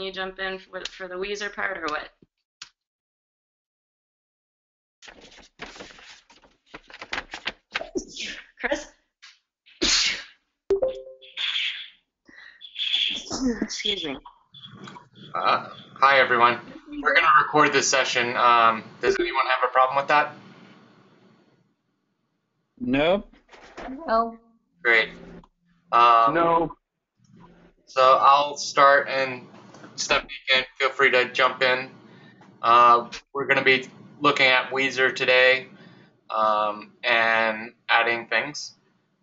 can you jump in for the Wezer part or what? Chris? Excuse me. Hi, everyone. We're going to record this session. Does anyone have a problem with that? Nope. No. Great. No. So I'll start, and Stephanie can feel free to jump in. We're going to be looking at Wezer today and adding things.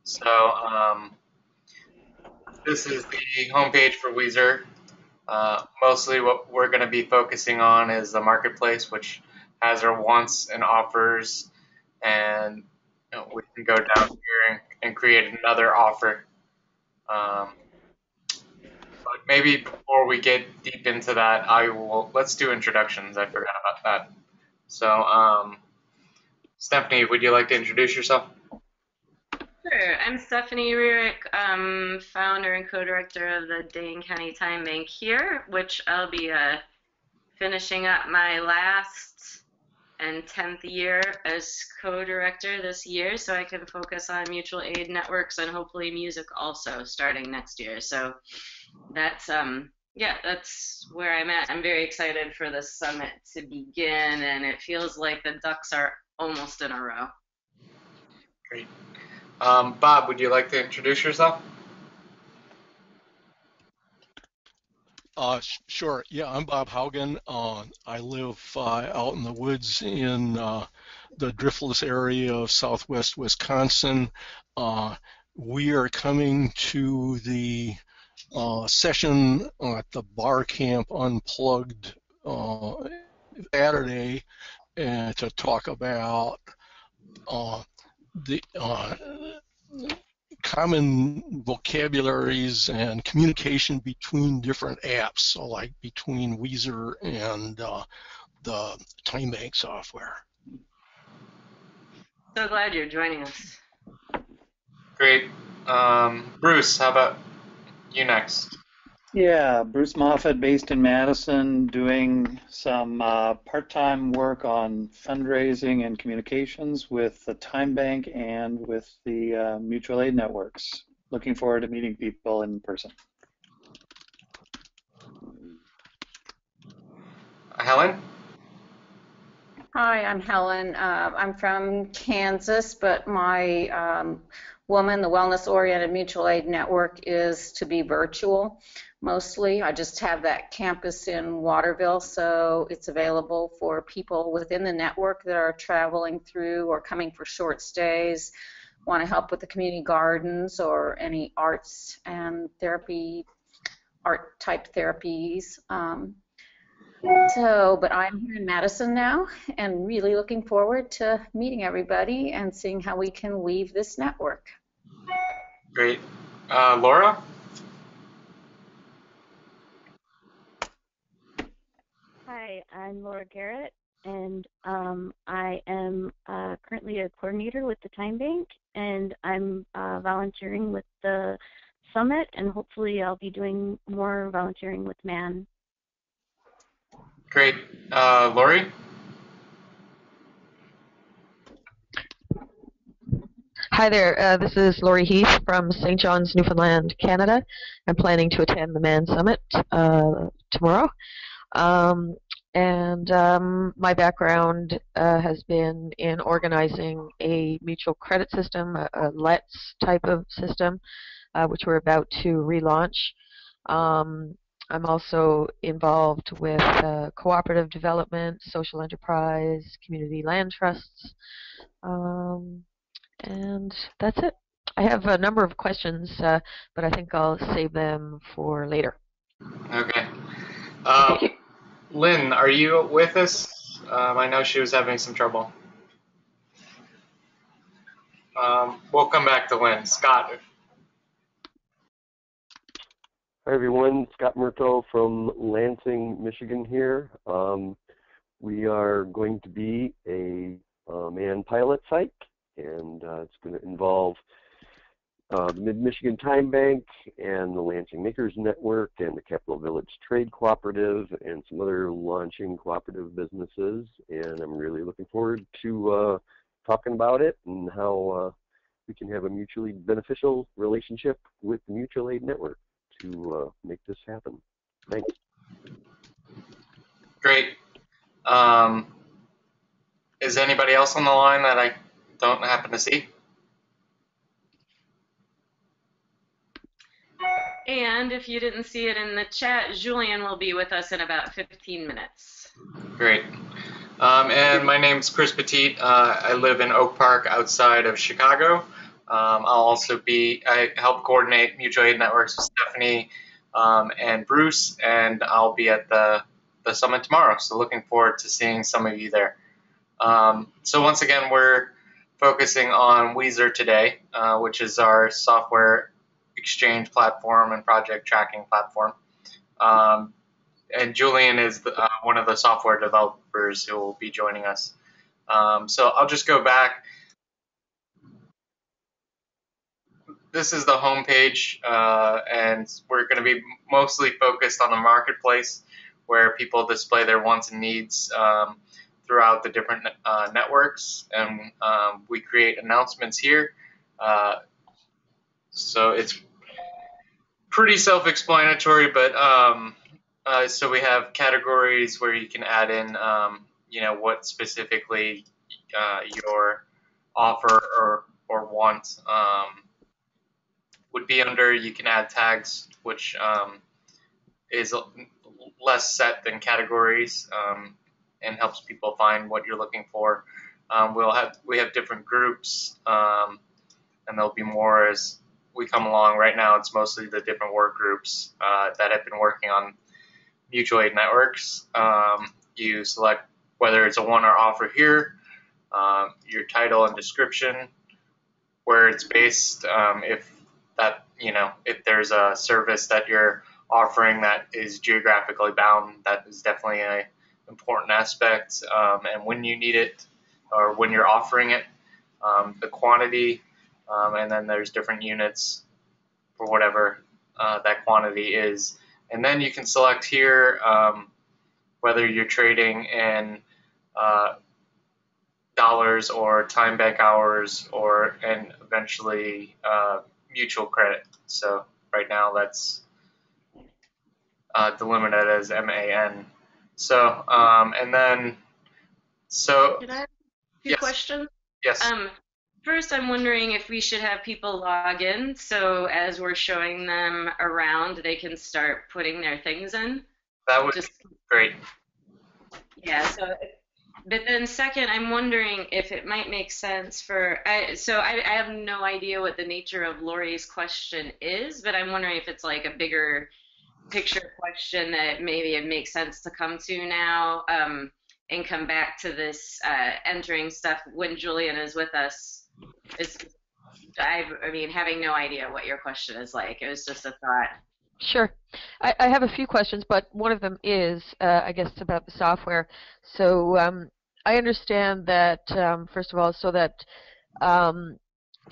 So this is the homepage for Wezer. Mostly what we're going to be focusing on is the marketplace, which has our wants and offers, and we can go down here and create another offer. But maybe before we get deep into that, let's do introductions. I forgot about that. So, Stephanie, would you like to introduce yourself? Sure. I'm Stephanie Rearick, founder and co-director of the Dane County Time Bank here, which I'll be finishing up my last and 10th year as co-director this year, so I can focus on mutual aid networks and hopefully music also starting next year. So that's that's where I'm at. I'm very excited for the summit to begin, and it feels like the ducks are almost in a row. Great. Bob, would you like to introduce yourself? Sure. Yeah, I'm Bob Haugen. I live out in the woods in the Driftless area of southwest Wisconsin. We are coming to the session at the Bar Camp Unplugged Saturday to talk about the common vocabularies and communication between different apps, so like between Wezer and the Time Bank software. So glad you're joining us. Great. Bruce, how about you next? Yeah, Bruce Moffett, based in Madison, doing some part-time work on fundraising and communications with the Time Bank and with the mutual aid networks. Looking forward to meeting people in person. Helen? Hi, I'm Helen. I'm from Kansas, but my Woman, the Wellness-Oriented Mutual Aid Network, is to be virtual mostly. I just have that campus in Waterville, so it's available for people within the network that are traveling through or coming for short stays, want to help with the community gardens or any arts and therapy, art-type therapies. But I'm here in Madison now and really looking forward to meeting everybody and seeing how we can weave this network. Great. Laura? Hi, I'm Laura Garrett, and I am currently a coordinator with the Time Bank, and I'm volunteering with the Summit, and hopefully I'll be doing more volunteering with MAN. Great. Lori? Hi there, this is Laurie Heath from St. John's, Newfoundland, Canada. I'm planning to attend the MAN Summit tomorrow. My background has been in organizing a mutual credit system, a LETS type of system, which we're about to relaunch. I'm also involved with cooperative development, social enterprise, community land trusts, and that's it. I have a number of questions, but I think I'll save them for later. Okay. Lynn, are you with us? I know she was having some trouble. We'll come back to Lynn. Scott. Hi, everyone. Scott Murto from Lansing, Michigan here. We are going to be a MAN pilot site, and it's going to involve the Mid-Michigan Time Bank and the Lansing Makers Network and the Capital Village Trade Cooperative and some other launching cooperative businesses. And I'm really looking forward to talking about it and how we can have a mutually beneficial relationship with the Mutual Aid Network to make this happen. Thanks. Great. Is anybody else on the line that I don't happen to see? And if you didn't see it in the chat, Julian will be with us in about 15 minutes. Great. And my name's Chris Petit. I live in Oak Park outside of Chicago. I help coordinate Mutual Aid Networks with Stephanie and Bruce, and I'll be at the summit tomorrow. So looking forward to seeing some of you there. So once again, we're focusing on Wezer today, which is our software exchange platform and project tracking platform. And Julian is one of the software developers who will be joining us. So I'll just go back. This is the home page, and we're going to be mostly focused on the marketplace where people display their wants and needs throughout the different networks, and we create announcements here. So it's pretty self-explanatory, but so we have categories where you can add in, what specifically your offer or want would be under. You can add tags, which is less set than categories and helps people find what you're looking for. We have different groups, and there'll be more as we come along. Right now, it's mostly the different work groups that have been working on mutual aid networks. You select whether it's a want or offer here, your title and description, where it's based, if there's a service that you're offering that is geographically bound, that is definitely an important aspect, and when you need it or when you're offering it, the quantity, and then there's different units for whatever that quantity is. And then you can select here whether you're trading in dollars or time bank hours and eventually mutual credit. So right now that's delimited as MAN. So and then Can I have a few yes. questions? Yes. First, I'm wondering if we should have people log in, so as we're showing them around, they can start putting their things in. That would be great. Yeah. But then second, I'm wondering if it might make sense I have no idea what the nature of Lori's question is, but I'm wondering if it's like a bigger picture question that maybe it makes sense to come to now, and come back to this entering stuff when Julian is with us. Having no idea what your question is like. It was just a thought. Sure. I have a few questions, but one of them is, I guess, about the software. So I understand that, first of all, so that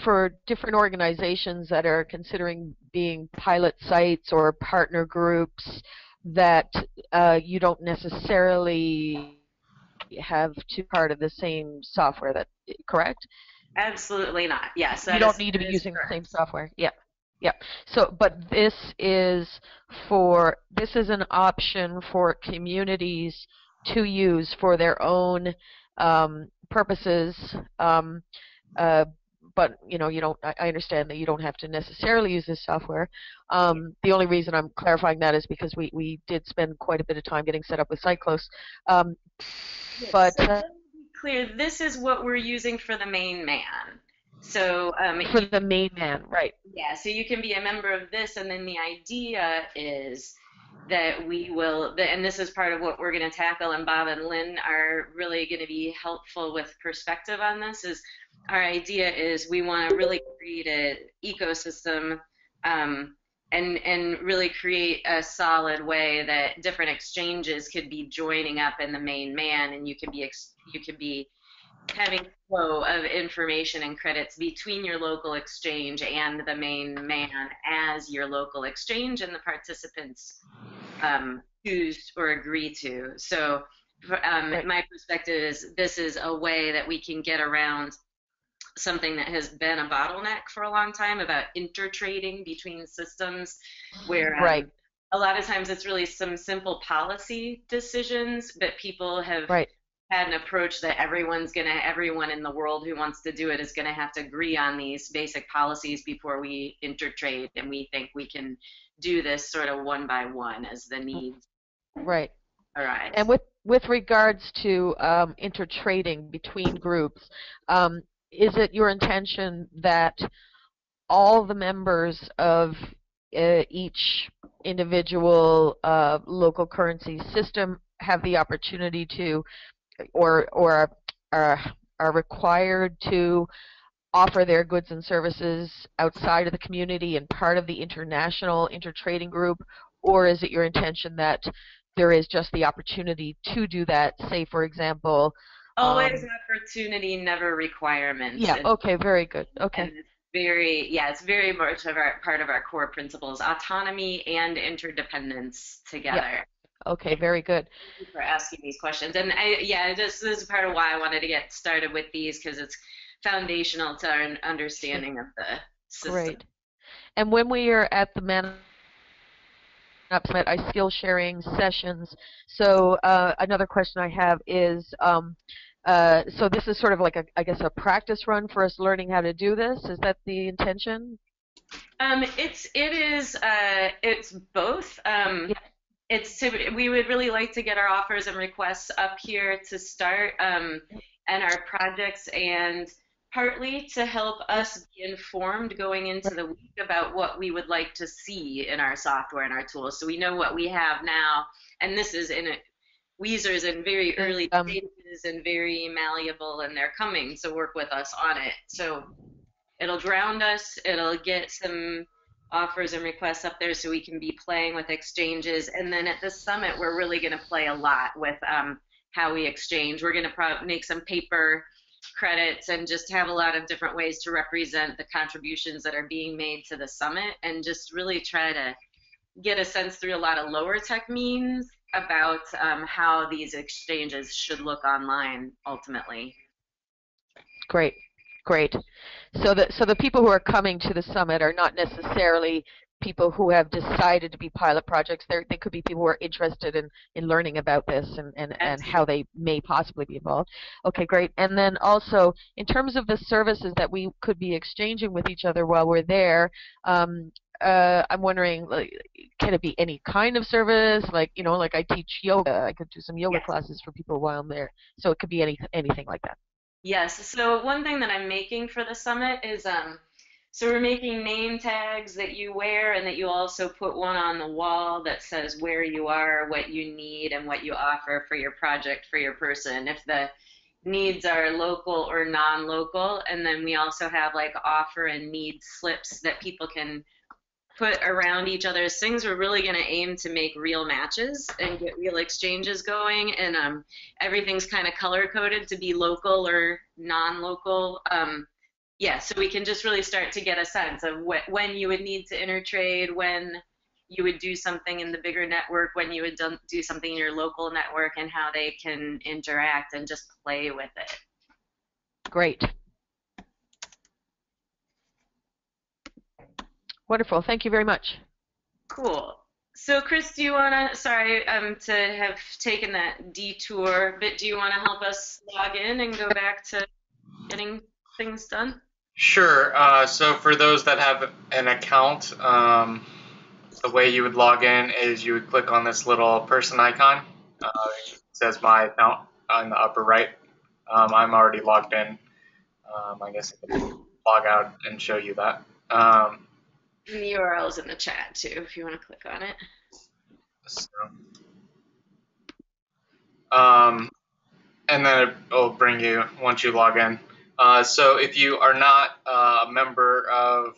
for different organizations that are considering being pilot sites or partner groups, that you don't necessarily have to be part of the same software, correct? Absolutely not. Yes. You don't need to be using the same software. Yeah. Yeah. So, but this is an option for communities to use for their own purposes. But you don't. I understand that you don't have to necessarily use this software. The only reason I'm clarifying that is because we did spend quite a bit of time getting set up with Cyclos. But so let me be clear, this is what we're using for the main man. So for the main man, right? Yeah. So you can be a member of this, and then the idea is that we will, and this is part of what we're going to tackle, and Bob and Lynn are really going to be helpful with perspective on this, is our idea is we want to really create an ecosystem and really create a solid way that different exchanges could be joining up in the main man, and you could be having flow of information and credits between your local exchange and the main man as your local exchange and the participants choose or agree to. So Right. my perspective is this is a way that we can get around something that has been a bottleneck for a long time about intertrading between systems where Right. a lot of times it's really some simple policy decisions, but people have Right. had an approach that everyone in the world who wants to do it is gonna have to agree on these basic policies before we intertrade, and we think we can do this sort of one by one as the needs Right. And arise. with regards to intertrading between groups, is it your intention that all the members of each individual local currency system have the opportunity to, or are, are required to offer their goods and services outside of the community and part of the international intertrading group, or is it your intention that there is just the opportunity to do that? Say, for example, Always um, opportunity, never requirements, yeah, okay, very good. Okay, and it's very much of our part of our core principles, autonomy and interdependence yeah, together. okay, very good. Thank you for asking these questions. And this is part of why I wanted to get started with these because it's foundational to our Sure, understanding of the system. great. And when we are at the Man Up Summit, I skill sharing sessions. So another question I have is, so this is sort of like I guess a practice run for us learning how to do this. Is that the intention? It's both. Yeah, We would really like to get our offers and requests up here to start, and our projects, and partly to help us be informed going into right. the week about what we would like to see in our software and our tools. So we know what we have now, and this is in it. Weezer's in very And, early stages and very malleable, and they're coming, so work with us on it. So it'll ground us, it'll get some offers and requests up there so we can be playing with exchanges. And then at the summit, we're really going to play a lot with how we exchange. We're going to make some paper credits and just have a lot of different ways to represent the contributions that are being made to the summit and just really try to get a sense through a lot of lower tech means about how these exchanges should look online ultimately. great, great. So the people who are coming to the summit are not necessarily people who have decided to be pilot projects. They could be people who are interested in learning about this and how Absolutely. they may possibly be involved. Okay, great. And then also, in terms of the services that we could be exchanging with each other while we're there, I'm wondering, like, can it be any kind of service? Like, like I teach yoga. I could do some yoga Yes. classes for people while I'm there. So it could be anything like that. Yes. So one thing that I'm making for the summit is so we're making name tags that you wear and that you also put one on the wall that says where you are, what you need, and what you offer for your project, for your person. If the needs are local or non-local, and then we also have like offer and need slips that people can put around each other's things. We're really going to aim to make real matches and get real exchanges going. And everything's kind of color coded to be local or non-local. Yeah, so we can just really start to get a sense of when you would need to intertrade, when you would do something in the bigger network, when you would do something in your local network, and how they can interact and just play with it. Great. Wonderful. Thank you very much. Cool. So, Chris, do you want to, sorry to have taken that detour, but do you want to help us log in and go back to getting things done? Sure. So for those that have an account, the way you would log in is you would click on this little person icon. It says my account on the upper right. I'm already logged in. I guess I could log out and show you that. And the URL's in the chat too, if you want to click on it. So, um, and then it'll bring you once you log in. So if you are not a member of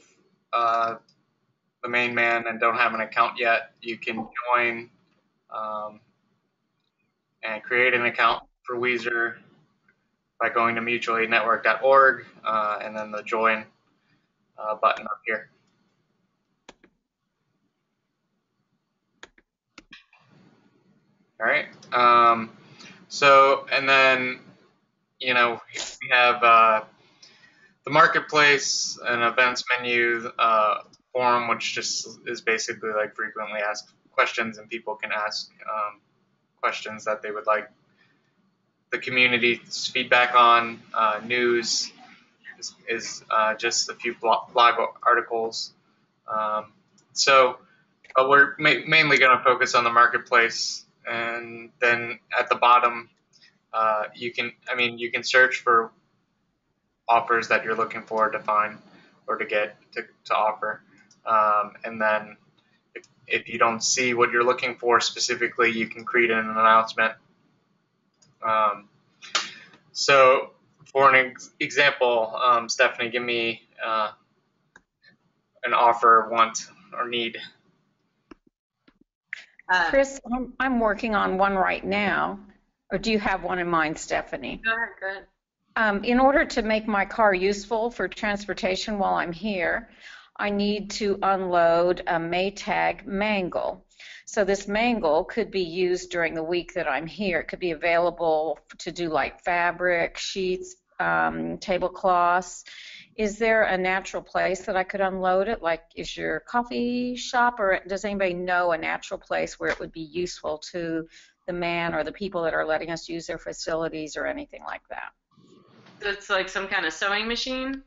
the main man and don't have an account yet, you can join and create an account for Wezer. by going to mutualaidnetwork.org and then the join button up here. All right. So, and then, we have the marketplace, an events menu, forum, which just is basically like frequently asked questions, and people can ask questions that they would like the community's feedback on. News is just a few blog articles. So we're mainly going to focus on the marketplace, and then at the bottom, you can search for offers that you're looking for to find or to get to offer, and then if you don't see what you're looking for specifically, you can create an announcement. So for an example, Stephanie, give me an offer, want, or need. Chris, I'm working on one right now. Or do you have one in mind, Stephanie? Go ahead. In order to make my car useful for transportation while I'm here, I need to unload a Maytag mangle. So this mangle could be used during the week that I'm here. It could be available to do like fabric, sheets, tablecloths. Is there a natural place that I could unload it? Like, is your coffee shop, or does anybody know a natural place where it would be useful to the man or the people that are letting us use their facilities or anything like that? So it's like some kind of sewing machine?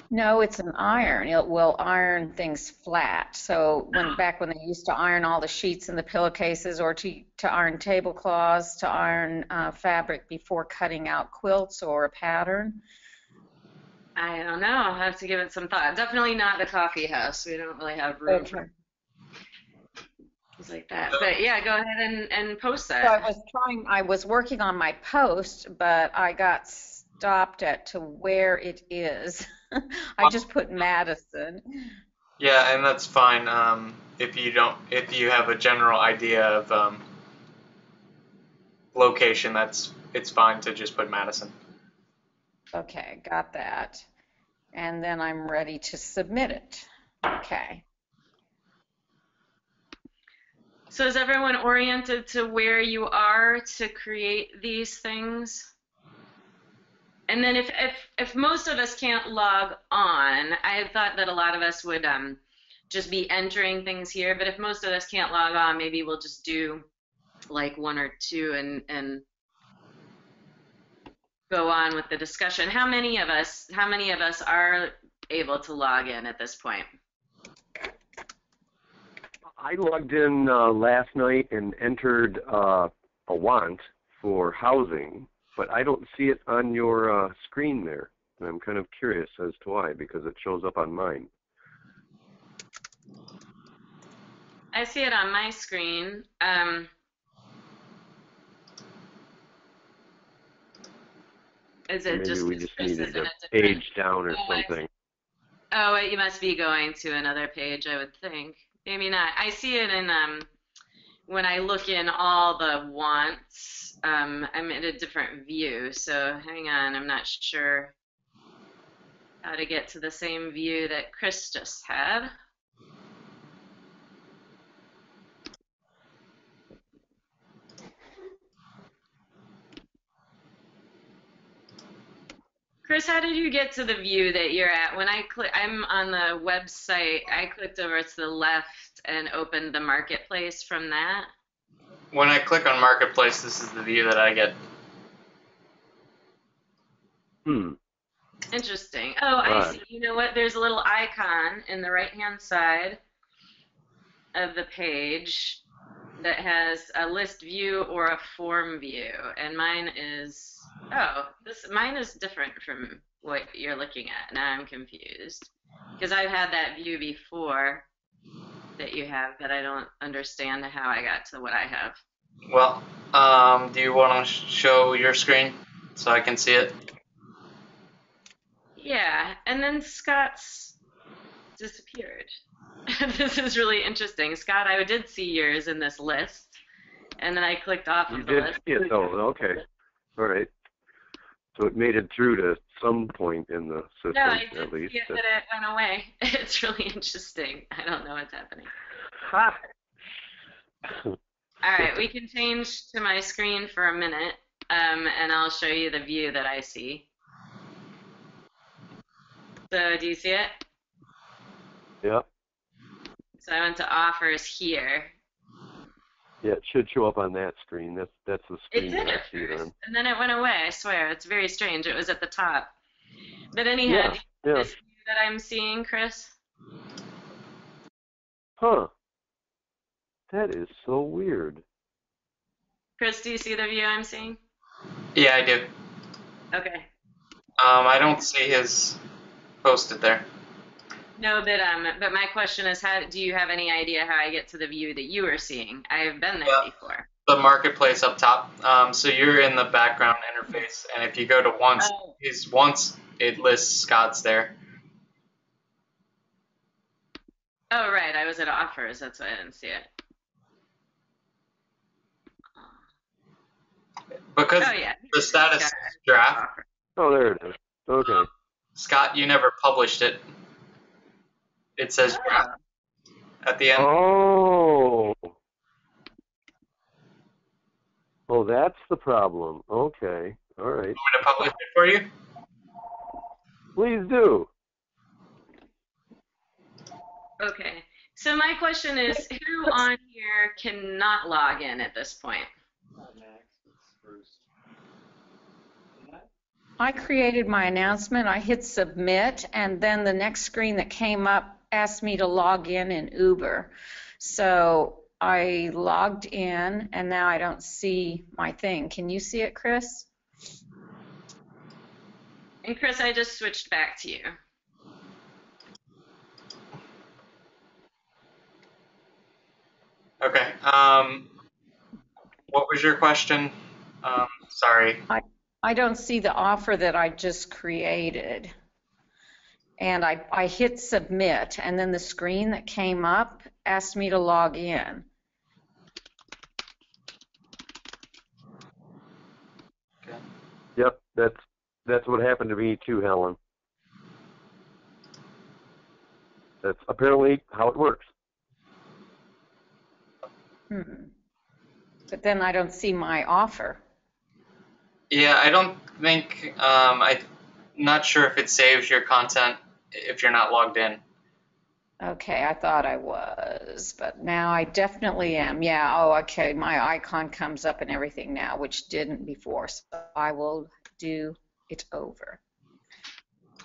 No, it's an iron. It will iron things flat. So back when they used to iron all the sheets and the pillowcases, or to iron tablecloths, to iron fabric before cutting out quilts or a pattern. I don't know. I'll have to give it some thought. Definitely not the coffee house. We don't really have room for things like that. But yeah, go ahead and post that. So I was working on my post, but I got stopped at to where it is. I just put Madison. Yeah, and that's fine. If you have a general idea of location, it's fine to just put Madison. Okay, got that. And then I'm ready to submit it. Okay. So is everyone oriented to where you are to create these things? And then if most of us can't log on, I thought that a lot of us would just be entering things here, but if most of us can't log on, maybe we'll just do like one or two and go on with the discussion. How many of us are able to log in at this point? I logged in last night and entered a want for housing, but I don't see it on your screen there. And I'm kind of curious as to why, because it shows up on mine. I see it on my screen. Is it Maybe we just needed to page page down or something. Oh, you must be going to another page, I would think. Maybe not. I see it in when I look in all the wants. I'm in a different view. So hang on, I'm not sure how to get to the same view that Chris just had. Chris, how did you get to the view that you're at? When I'm on the website, I clicked over to the left and opened the marketplace from that. When I click on marketplace, this is the view that I get. Interesting. Oh, I see. You know what? There's a little icon in the right-hand side of the page that has a list view or a form view, and mine is mine is different from what you're looking at. Now I'm confused because I've had that view before that you have, but I don't understand how I got to what I have. Well, do you want to show your screen so I can see it? Yeah, and then Scott's disappeared. This is really interesting. Scott, I did see yours in this list, and then I clicked off of the list. You did see it, though. Okay. All right. So it made it through to some point in the system, No, I at did least. see it, but it went away. It's really interesting. I don't know what's happening. Ha! All right, we can change to my screen for a minute, and I'll show you the view that I see. So do you see it? Yep. So I went to offers here. Yeah, it should show up on that screen. That's the It screen did that I at see it first, on. and then it went away. I swear, it's very strange. It was at the top. But anyhow, Yeah, do you see yeah. this view that I'm seeing, Chris? Huh. That is so weird. Chris, do you see the view I'm seeing? Yeah, I do. Okay. I don't see his posted there. No, but my question is, how do you have any idea how I get to the view that you are seeing? I have been there Yeah. before. The marketplace up top. So you're in the background interface, and if you go to once, Oh. it lists Scott's there. Oh, right. I was at offers. That's why I didn't see it. Because Oh, yeah. the status is draft. Offer. Oh, there it is. Okay. Scott, you never published it. It says draft at the end. Oh. Oh, that's the problem. Okay. All right. Want me to publish it for you? Please do. Okay. So my question is, who on here cannot log in at this point? I created my announcement, I hit submit, and then the next screen that came up asked me to log in Uber. So I logged in, and now I don't see my thing. Can you see it, Chris? And Chris, I just switched back to you. Okay. What was your question? Sorry. I don't see the offer that I just created. And I hit submit, and then the screen that came up asked me to log in. Okay. Yep, that's what happened to me too, Helen. That's apparently how it works. But then I don't see my offer. Yeah, I don't think I'm not sure if it saves your content if you're not logged in. Okay, I thought I was, but now I definitely am. Yeah, oh, okay, my icon comes up and everything now, which didn't before, so I will do it over.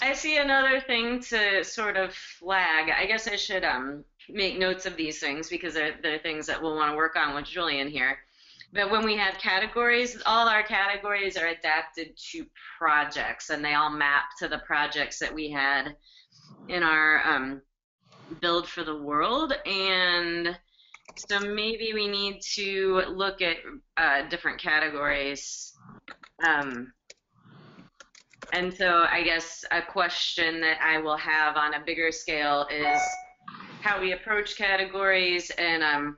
I see another thing to sort of flag. I guess I should make notes of these things because they're things that we'll want to work on with Julian here. But when we have categories, all our categories are adapted to projects, and they all map to the projects that we had in our build for the world. And so maybe we need to look at different categories. And so I guess a question that I will have on a bigger scale is how we approach categories, and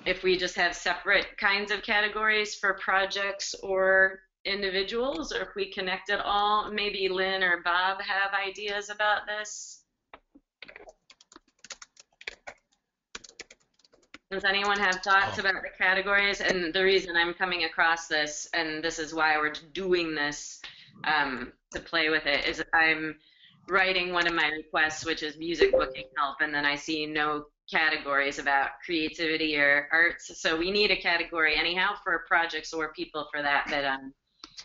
if we just have separate kinds of categories for projects or individuals, or if we connect it all. Maybe Lynn or Bob have ideas about this. Does anyone have thoughts about the categories? And the reason I'm coming across this, and this is why we're doing this to play with it, is I'm writing one of my requests, which is music booking help, and then I see no categories about creativity or arts. So we need a category anyhow for projects or people for that. But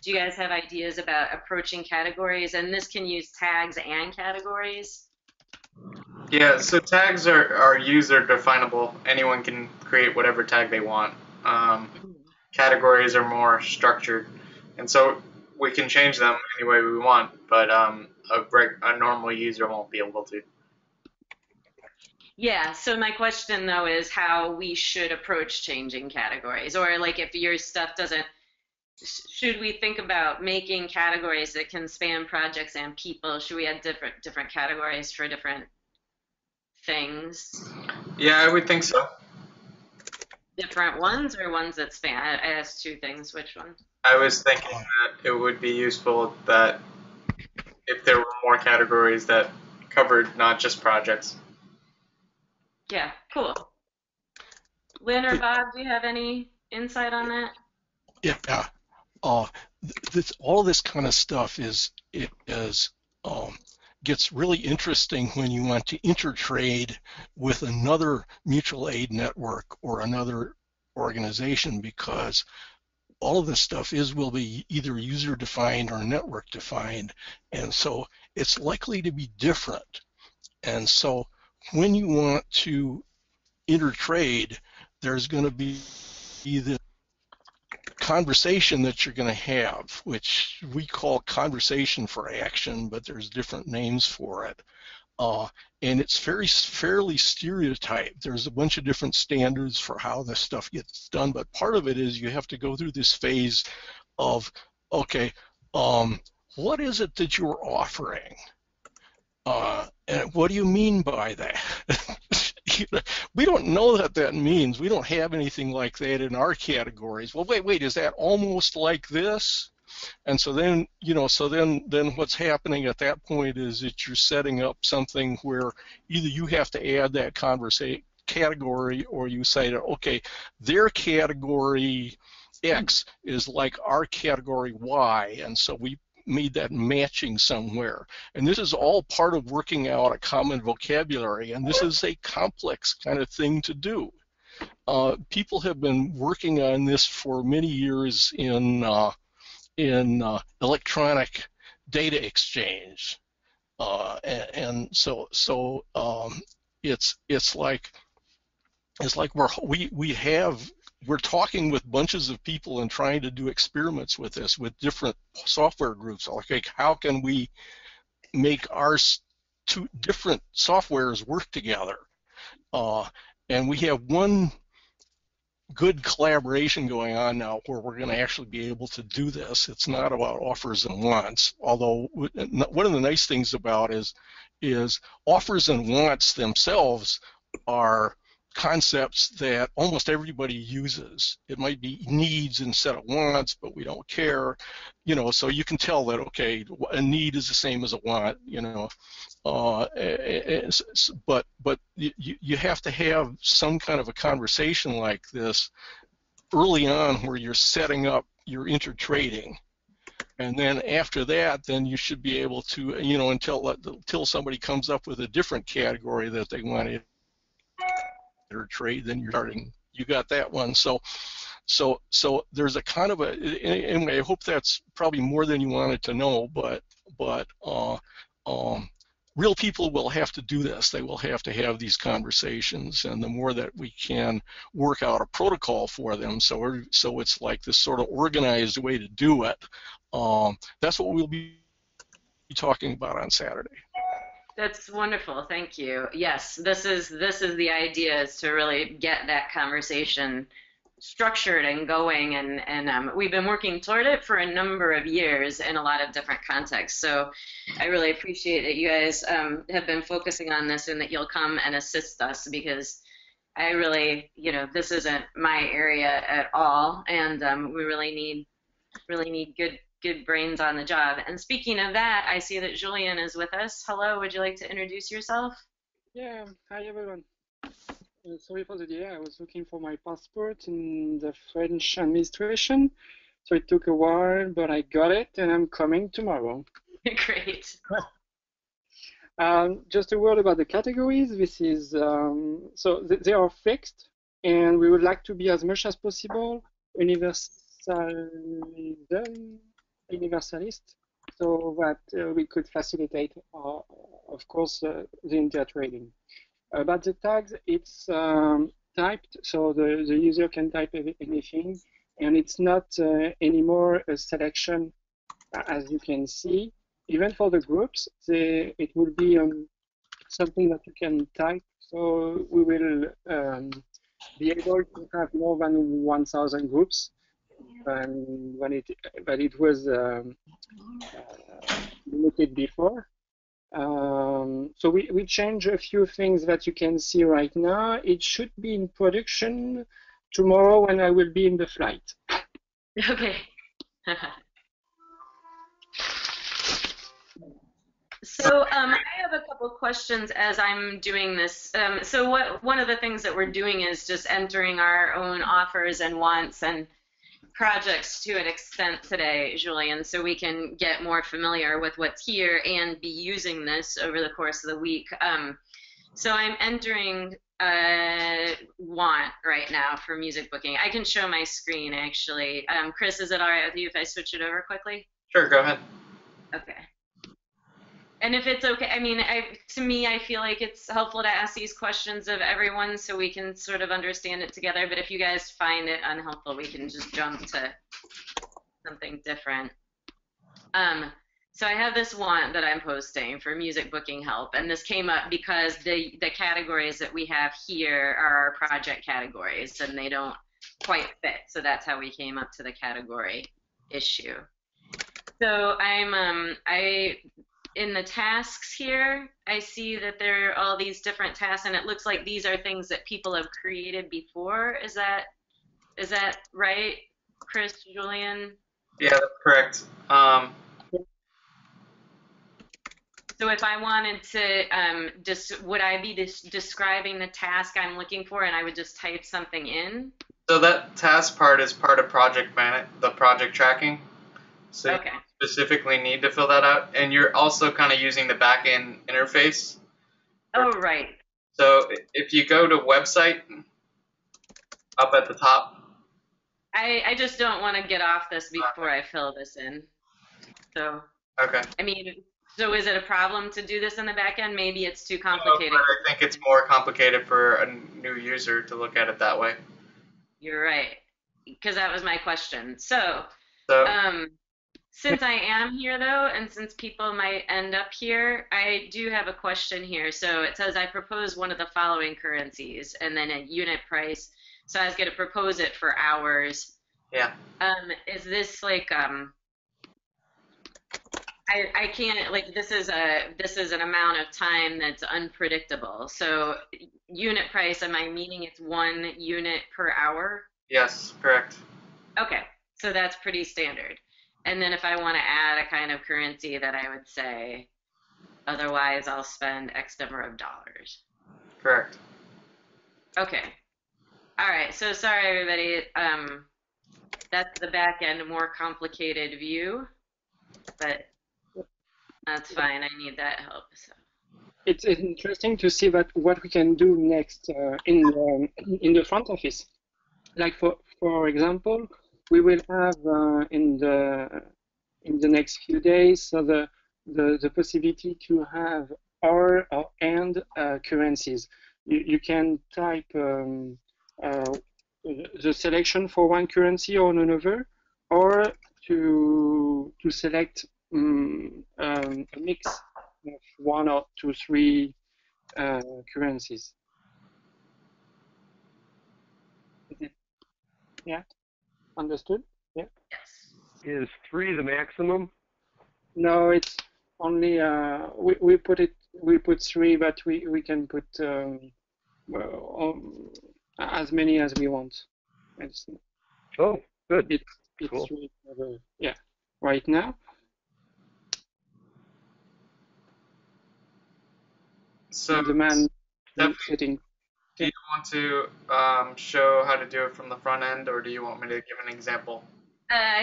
do you guys have ideas about approaching categories? And this can use tags and categories. Yeah, so tags are user definable. Anyone can create whatever tag they want. Categories are more structured, and so we can change them any way we want, but a normal user won't be able to. Yeah, so my question though is how we should approach changing categories, or like if your stuff doesn't, should we think about making categories that can span projects and people? Should we have different categories for different things? Yeah, I would think so. different ones or ones that span? I asked two things. Which one? I was thinking that it would be useful that if there were more categories that covered not just projects. Yeah, cool. Lynn or Bob, do you have any insight on that? Yeah. Uh, all this kind of stuff um, gets really interesting when you want to intertrade with another mutual aid network or another organization, because all of this stuff will be either user defined or network defined, and so it's likely to be different. And so when you want to intertrade, there's going to be this conversation that you're going to have, which we call conversation for action, but there's different names for it. Uh, and it's fairly stereotyped. There's a bunch of different standards for how this stuff gets done, but part of it is you have to go through this phase of, okay, what is it that you're offering? And what do you mean by that? We don't know what that means. We don't have anything like that in our categories. Well, wait, is that almost like this? And so then, then what's happening at that point is that you're setting up something where either you have to add that category, or you say that, okay, their category X is like our category Y, and so we made that matching somewhere. And this is all part of working out a common vocabulary, and this is a complex kind of thing to do. People have been working on this for many years in electronic data exchange, and so it's like we're talking with bunches of people and trying to do experiments with this with different software groups. Like, how can we make our two different softwares work together? And we have one good collaboration going on now where we're going to actually be able to do this. It's not about offers and wants, although one of the nice things about is offers and wants themselves are concepts that almost everybody uses. It might be needs instead of wants, but we don't care, so you can tell that, okay, a need is the same as a want, but you have to have some kind of a conversation like this early on where you're setting up your intertrading. And then after that, then you should be able to, until somebody comes up with a different category that they want to intertrade, then you're starting, you got that one. So there's a kind of anyway, I hope that's probably more than you wanted to know, but real people will have to do this. They will have to have these conversations, and the more that we can work out a protocol for them, so it's like this sort of organized way to do it. That's what we'll be talking about on Saturday. That's wonderful. Thank you. Yes, this is the idea, is to really get that conversation structured and going, and we've been working toward it for a number of years in a lot of different contexts. So I really appreciate that you guys have been focusing on this, and that you'll come and assist us, because I really, this isn't my area at all, and we really need good brains on the job. And speaking of that, I see that Julian is with us. Hello, would you like to introduce yourself? Yeah, hi everyone. Sorry for the delay. I was looking for my passport in the French administration, so it took a while, but I got it, and I'm coming tomorrow. Great. Just a word about the categories. This is so they are fixed, and we would like to be as much as possible universalist, so that we could facilitate, of course, the intertrading. About the tags, it's typed, so the user can type anything, and it's not anymore a selection, as you can see. Even for the groups, it will be something that you can type, so we will be able to have more than 1,000 groups. But it was limited before. So we changed a few things that you can see right now. It should be in production tomorrow when I will be in the flight. Okay. So I have a couple questions as I'm doing this. So one of the things that we're doing is just entering our own offers and wants and projects to an extent today, Julian, so we can get more familiar with what's here and be using this over the course of the week. So I'm entering want right now for music booking. I can show my screen actually. Chris, is it all right with you if I switch it over quickly? Sure, go ahead. Okay. And if it's okay, I mean, to me, I feel like it's helpful to ask these questions of everyone so we can sort of understand it together. But if you guys find it unhelpful, we can just jump to something different. So I have this want that I'm posting for music booking help, and this came up because the categories that we have here are our project categories, and they don't quite fit. So that's how we came up to the category issue. So in the tasks here, I see that there are all these different tasks, and it looks like these are things that people have created before. Is that right, Chris, Julian? Yeah, that's correct. So if I wanted to, would I be describing the task I'm looking for, and I would just type something in? So that task part is part of the project tracking. So Okay. you specifically need to fill that out, and you're also kind of using the back-end interface. Oh, right. So if you go to website up at the top. I just don't want to get off this before I fill this in. So, Okay. I mean, so is it a problem to do this in the back end? Maybe it's too No, complicated. but I think it's more complicated for a new user to look at it that way. You're right, because that was my question. So, So since I am here though, and since people might end up here, I do have a question here. So it says I propose one of the following currencies and then a unit price. So I was going to propose it for hours. yeah. Is this like I can't like this is an amount of time that's unpredictable. So unit price, am I meaning it's 1 unit per hour? Yes, correct. Okay, so that's pretty standard. And then if I want to add a kind of currency that I would say, otherwise I'll spend X number of dollars. Correct. Okay. All right, so sorry everybody. That's the back end, more complicated view, but that's fine. I need that help. So. It's interesting to see that what we can do next in the front office. Like for example, we will have in the next few days the possibility to have or and currencies. You can type the selection for one currency or another, or to select a mix of one or two, three currencies. Yeah, understood? Yeah. Yes. Is 3 the maximum? No, it's only we put 3, but we can put as many as we want. It's, Oh, good. it's cool. 3 yeah, right now. So The man Stephanie, sitting. do you want to show how to do it from the front end, or do you want me to give an example?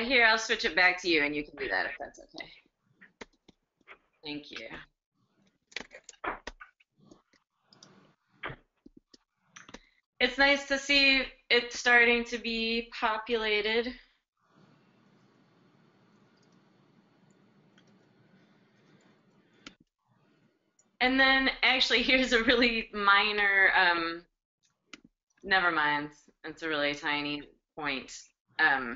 Here, I'll switch it back to you, and you can do that if that's okay. Thank you. It's nice to see it starting to be populated. And then, actually, here's a really minor, never mind. It's a really tiny point. Well,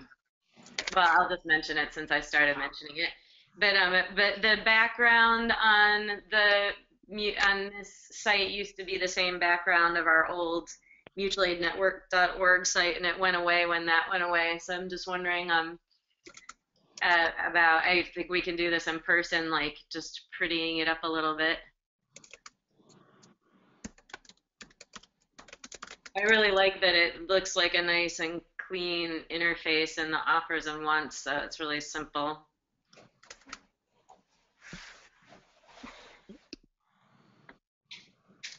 I'll just mention it since I started mentioning it. But the background on this site used to be the same background of our old mutualaidnetwork.org site, and it went away when that went away. So I'm just wondering about. I think we can do this in person, like just prettying it up a little bit. I really like that it looks like a nice and clean interface in the offers and wants, so it's really simple.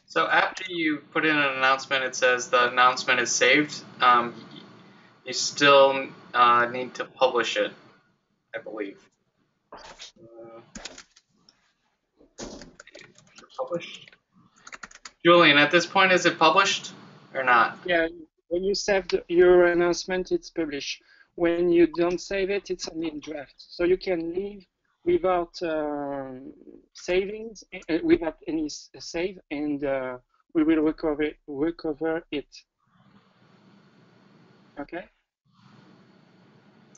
So after you put in an announcement, it says the announcement is saved. You still need to publish it, I believe. Published. Julian, at this point, is it published or not? Yeah, when you save your announcement, it's published. When you don't save it, it's only in draft. So you can leave without savings, without any save, and we will recover it. Okay.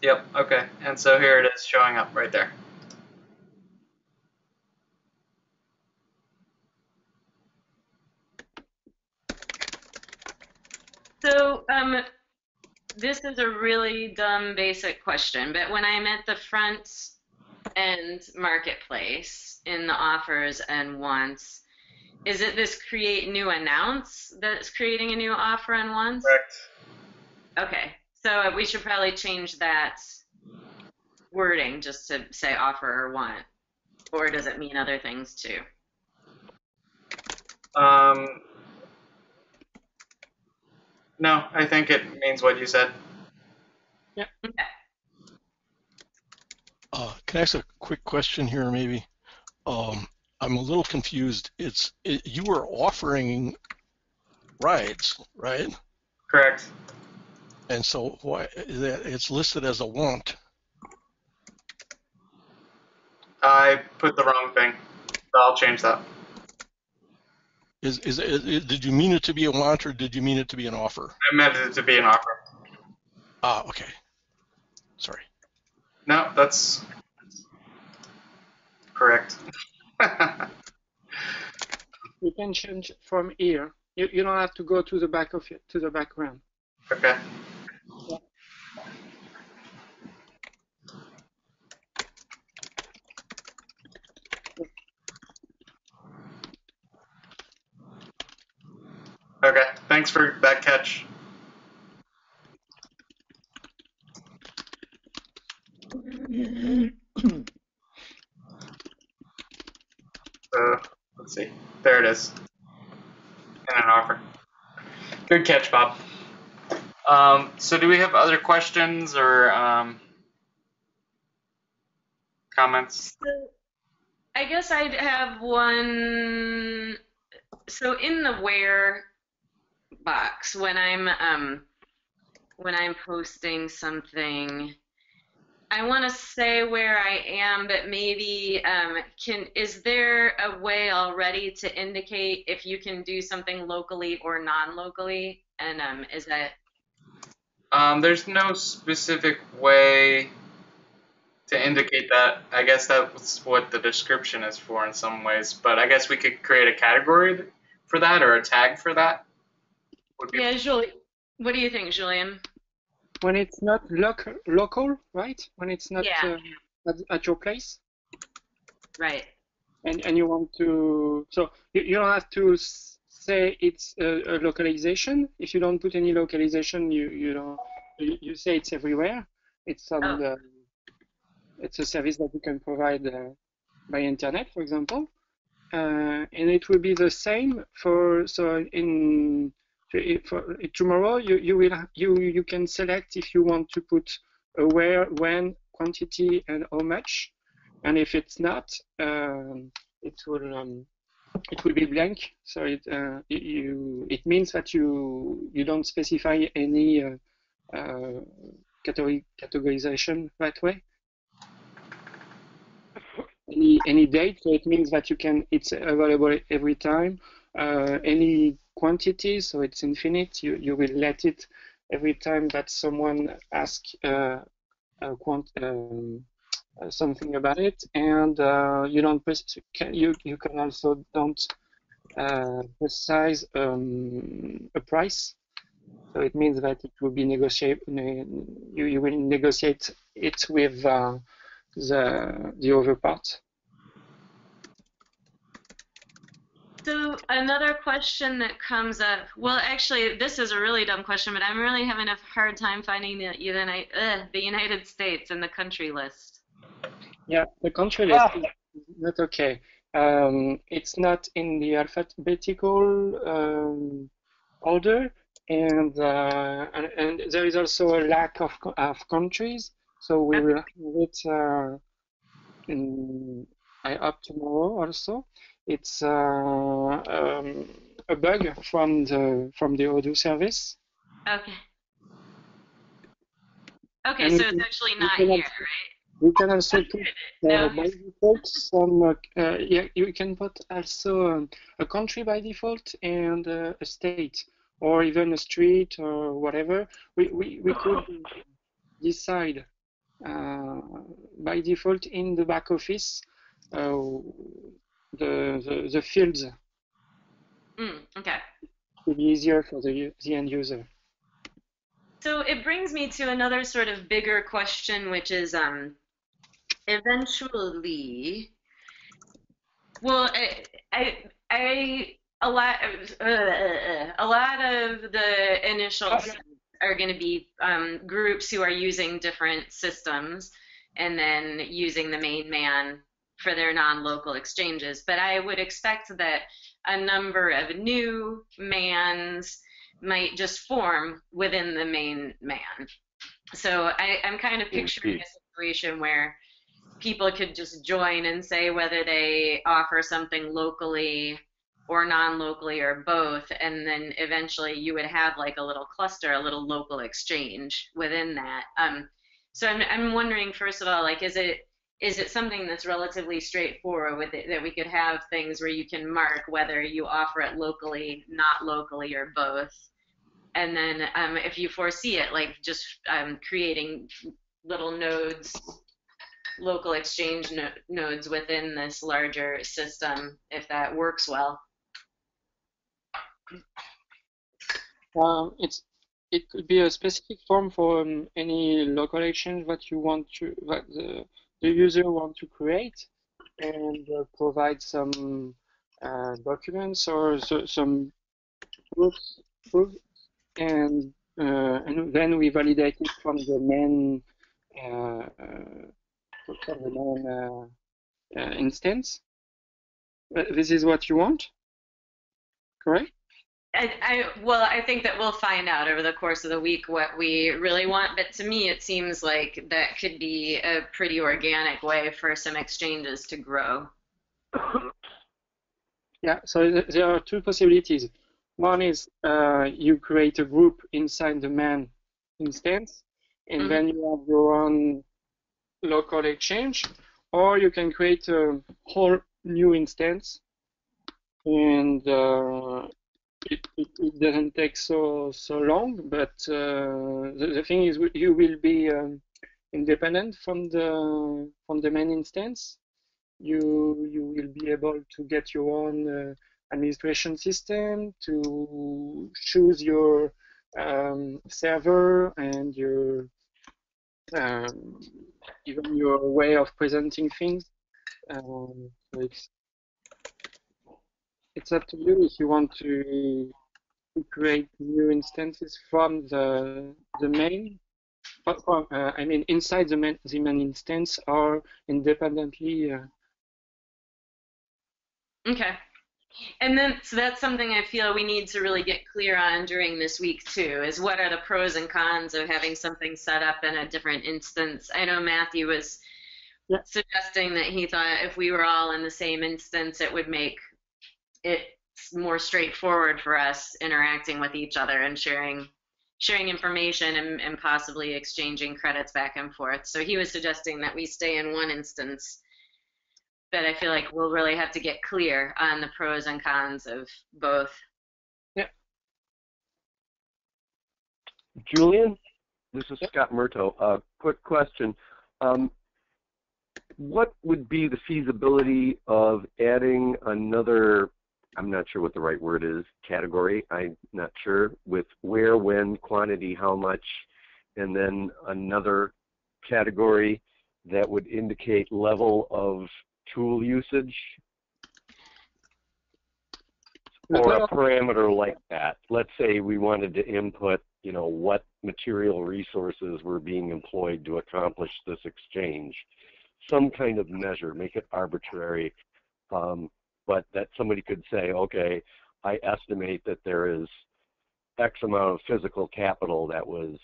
Yep. Okay. And so here it is showing up right there. So, this is a really dumb basic question, but when I'm at the front end marketplace in the offers and wants, is it this create new announce that's creating a new offer and wants? Correct. Okay, so we should probably change that wording just to say offer or want, or does it mean other things too? No, I think it means what you said. Yeah. Okay. Can I ask a quick question here, maybe? I'm a little confused. You were offering rides, right? Correct. And so why it's listed as a want? I put the wrong thing. So I'll change that. Did you mean it to be a want or did you mean it to be an offer? I meant it to be an offer. Ah, okay. Sorry. No, that's correct. You can change from here. You don't have to go to the back of it, to the background. Okay. Yeah. Okay. Thanks for that catch. Let's see. There it is. And an offer. Good catch, Bob. So do we have other questions or comments? So I guess I'd have one. So in the where box, when I'm posting something, I want to say where I am, but maybe is there a way already to indicate if you can do something locally or non-locally? And is that There's no specific way to indicate that. I guess that's what the description is for in some ways, but I guess we could create a category for that or a tag for that. yeah, Julie? What do you think, Julian? When it's not local, right? When it's not Yeah. at your place, Right. and you want to, so you don't have to say it's a localization. If you don't put any localization, you don't. You say it's everywhere. It's on the. It's a service that you can provide by internet, for example, and it will be the same for for tomorrow. You can select if you want to put where, when, quantity, and how much, and if it's not, it will be blank. So it means that you don't specify any categorization that way. Any date, so it means that it's available every time. Any quantity, so it's infinite. You will let it every time that someone asks something about it, and you don't you can also don't precise a price. So it means that it will be negotiate. You will negotiate it with the other part. So another question that comes up, well, actually, this is a really dumb question, but I'm really having a hard time finding the United States in the country list. Yeah, the country list is not okay. It's not in the alphabetical order, and there is also a lack of countries. So we will have it I hope tomorrow also. It's a bug from the Odoo service. Okay. Okay, And so we it's can, actually we not can here, also, right? we can also put No. by default some yeah, you can put also a country by default and a state or even a street or whatever. We could decide by default in the back office the fields Okay. to be easier for the end user. So it brings me to another sort of bigger question, which is eventually, well, a lot of the initial steps are going to be groups who are using different systems and then using the main man for their non-local exchanges. But I would expect that a number of new mans might just form within the main man. So I'm kind of picturing a situation where people could just join and say whether they offer something locally or non-locally or both, and then eventually you would have like a little cluster, a little local exchange within that. So I'm wondering, first of all, like, is it something that's relatively straightforward with it, that we could have things where you can mark whether you offer it locally, not locally, or both? And then if you foresee it, like just creating little nodes, local exchange nodes within this larger system, if that works well. It could be a specific form for any local exchange that you want to that the user want to create, and provide some documents or some proofs, and then we validate it from the main instance. This is what you want, correct? Well, I think that we'll find out over the course of the week what we really want, but to me it seems like that could be a pretty organic way for some exchanges to grow. Yeah, so there are two possibilities. One is you create a group inside the main instance, and then you have your own local exchange, or you can create a whole new instance, and it doesn't take so long, but the thing is you will be independent from the main instance. You will be able to get your own administration system, to choose your server and your even your way of presenting things. So it's up to you if you want to create new instances from the main. I mean, inside the main instance, or independently. Okay. And then, so that's something I feel we need to really get clear on during this week too, is what are the pros and cons of having something set up in a different instance. I know Matthew was suggesting that he thought if we were all in the same instance, it would make it more straightforward for us interacting with each other and sharing information and possibly exchanging credits back and forth. So he was suggesting that we stay in one instance, but I feel like we'll really have to get clear on the pros and cons of both. Yeah. Julian, this is Scott Murto. Quick question. What would be the feasibility of adding another, I'm not sure what the right word is, category, I'm not sure, with where, when, quantity, how much, and then another category that would indicate level of tool usage? or a parameter like that. Let's say we wanted to input, what material resources were being employed to accomplish this exchange. Some kind of measure, make it arbitrary, but that somebody could say, okay, I estimate that there is X amount of physical capital that was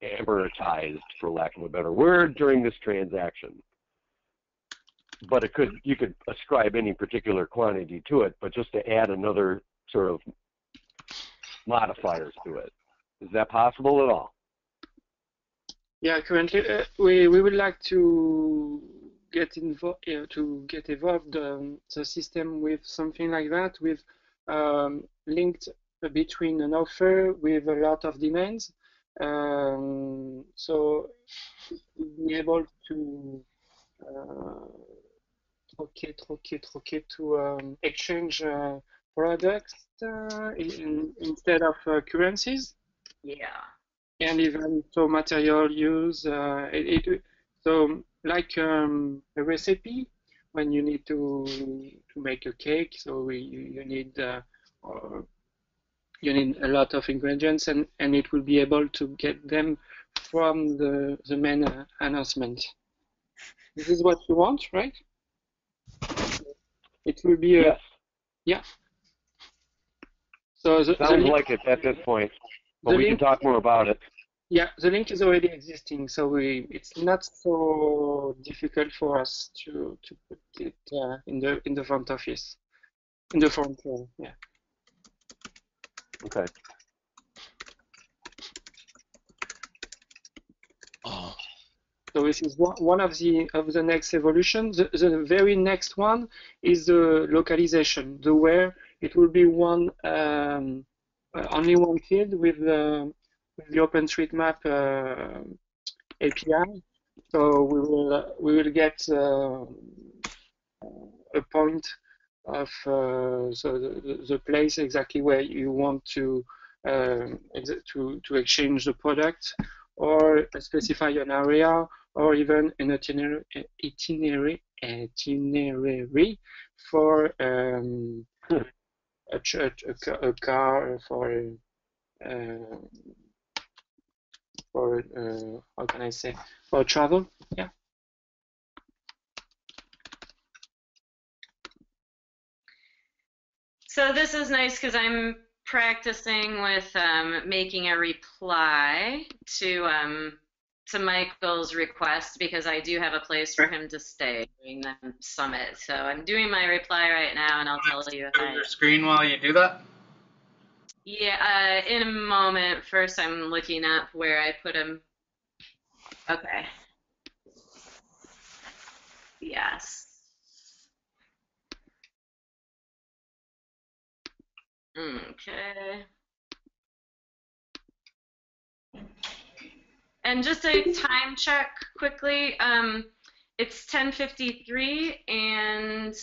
amortized, for lack of a better word, during this transaction. But you could ascribe any particular quantity to it, but just to add another sort of modifiers to it. Is that possible at all? Yeah, currently we would like to get involved the system with something like that, with linked between an offer with a lot of demands. So be able to to exchange products instead of currencies. Yeah. And even so material use, so like a recipe when you need to make a cake, so you need a lot of ingredients, and it will be able to get them from the main announcement. This is what you want, right? It will be yes. Yeah. So sounds like it at this point, but we can talk more about it. Yeah, the link is already existing, so it's not so difficult for us to put it in the front office, in the front yeah. Okay. So this is one of the next evolutions. The very next one is the localization, the where it will be only one field with the OpenStreetMap API. So we will get a point of so the place exactly where you want to exchange the product, or specify an area, or even an itinerary for a car, for how can I say, for travel. Yeah. So this is nice because I'm practicing with making a reply to Michael's request, because I do have a place for him to stay during the summit. So I'm doing my reply right now, and I'll tell you if Show your screen while you do that. Yeah, in a moment. First, I'm looking up where I put him. Okay. Yes. Okay. And just a time check quickly. It's 10:53, and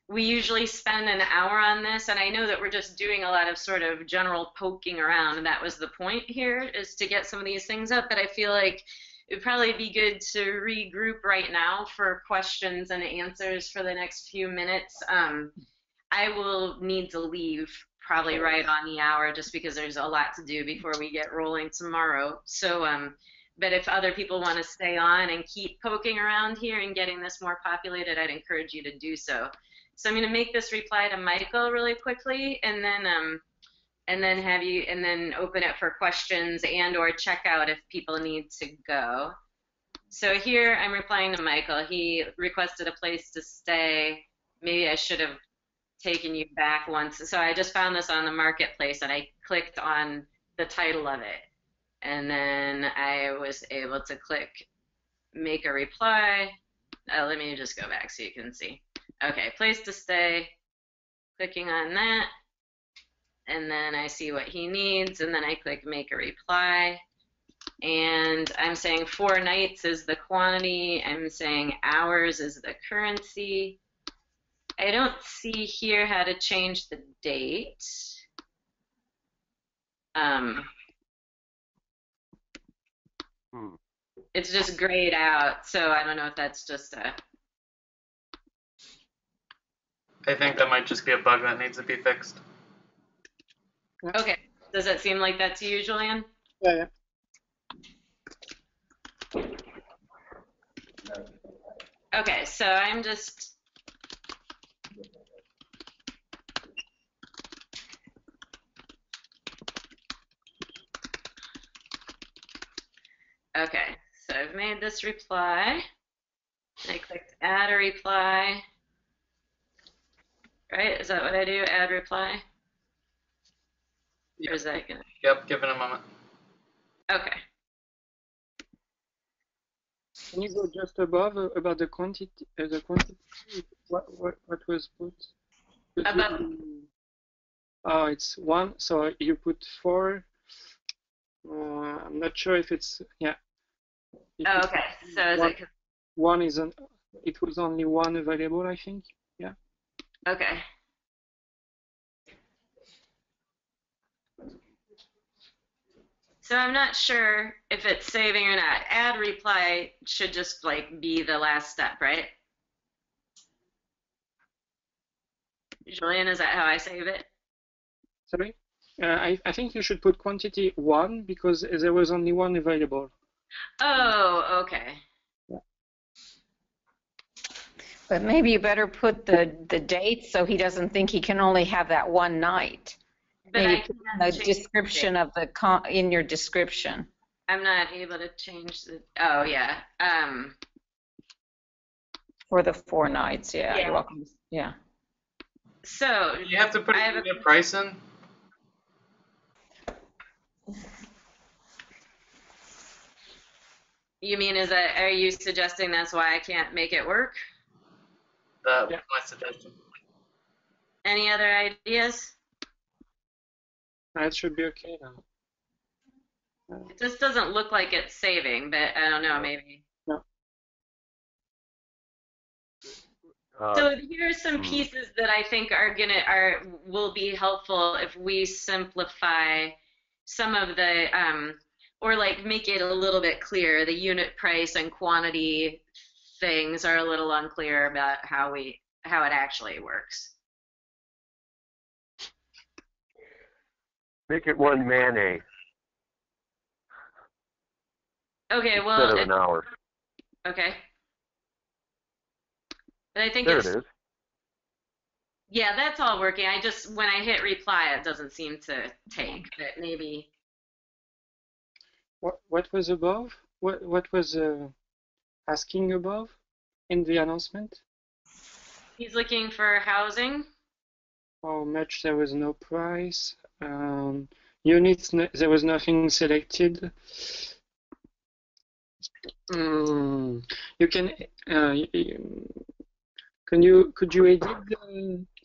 we usually spend an hour on this. And I know that we're just doing a lot of sort of general poking around, and that was the point here, is to get some of these things up. But I feel like it would probably be good to regroup right now for questions and answers for the next few minutes. I will need to leave probably right on the hour, just because there's a lot to do before we get rolling tomorrow. So, but if other people want to stay on and keep poking around here and getting this more populated, I'd encourage you to do so. So I'm going to make this reply to Michael really quickly, and then open it for questions and or check out if people need to go. So here I'm replying to Michael. He requested a place to stay. Maybe I should have taken you back once. So I just found this on the marketplace, and I clicked on the title of it. And then I was able to click make a reply. Let me just go back so you can see. Okay, place to stay. Clicking on that. And then I see what he needs, and then I click make a reply. And I'm saying 4 nights is the quantity. I'm saying hours is the currency. I don't see here how to change the date. It's just grayed out, so I don't know if that's just a... I think that might just be a bug that needs to be fixed. Okay. Does it seem like that to you, Julian? Yeah. Okay, so I'm just okay, so I've made this reply. I clicked add a reply. Right? Is that what I do? Add reply? Or is that gonna? Yep, give it a moment. Okay. Can you go just above about the quantity? What was put? Above. Oh, it's 1. So you put 4. I'm not sure if it's yeah. Oh, okay. So is it? One isn't. It was only 1 available, I think. Yeah. Okay. So I'm not sure if it's saving or not. Add reply should just like be the last step, right? Julian, is that how I save it? Sorry. I think you should put quantity 1 because there was only 1 available. Oh, okay. Yeah. But maybe you better put the date so he doesn't think he can only have that one night. But maybe I put can't the change description of the in your description. I'm not able to change the. Oh yeah. For the 4 nights, yeah. Yeah. You're welcome. Yeah. So You have to put a unit price in. You mean are you suggesting that's why I can't make it work? That was my suggestion. Any other ideas? That should be okay now. It just doesn't look like it's saving, but I don't know, maybe. No. So here are some pieces that I think will be helpful if we simplify some of the or like make it a little bit clear. The unit price and quantity things are a little unclear about how it actually works. Make it 1 man-a. Okay, well, instead of an hour. Okay. But I think There it is. Yeah, that's all working. When I hit reply, it doesn't seem to take, but maybe. What was above? What was asking above in the announcement? He's looking for housing. How much? There was no price. Units, there was nothing selected. You can could you edit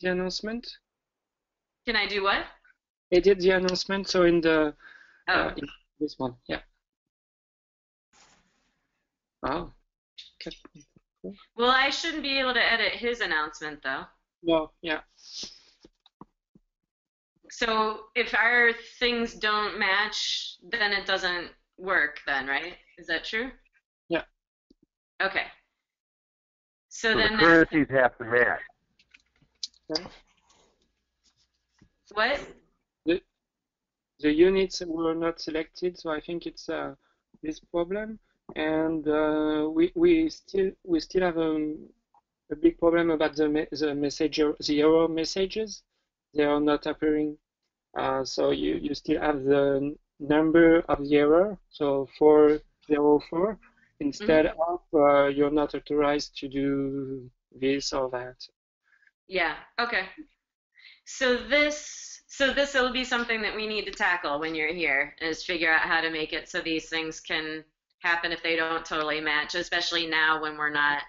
the announcement? Can I do what? Edit the announcement. So in the in this one, yeah. Oh. Okay. Well, I shouldn't be able to edit his announcement though. No, yeah. So if our things don't match, then it doesn't work then, right? Is that true? Yeah. Okay. So the then currencies have to match. Okay. What? The units were not selected, so I think it's this problem. And we still have a big problem about the error messages. They are not appearing. So you still have the number of the error, so 404, instead of you're not authorized to do this or that. Yeah. Okay. So this will be something that we need to tackle when you're here, is figure out how to make it so these things can happen if they don't totally match, especially now when we're not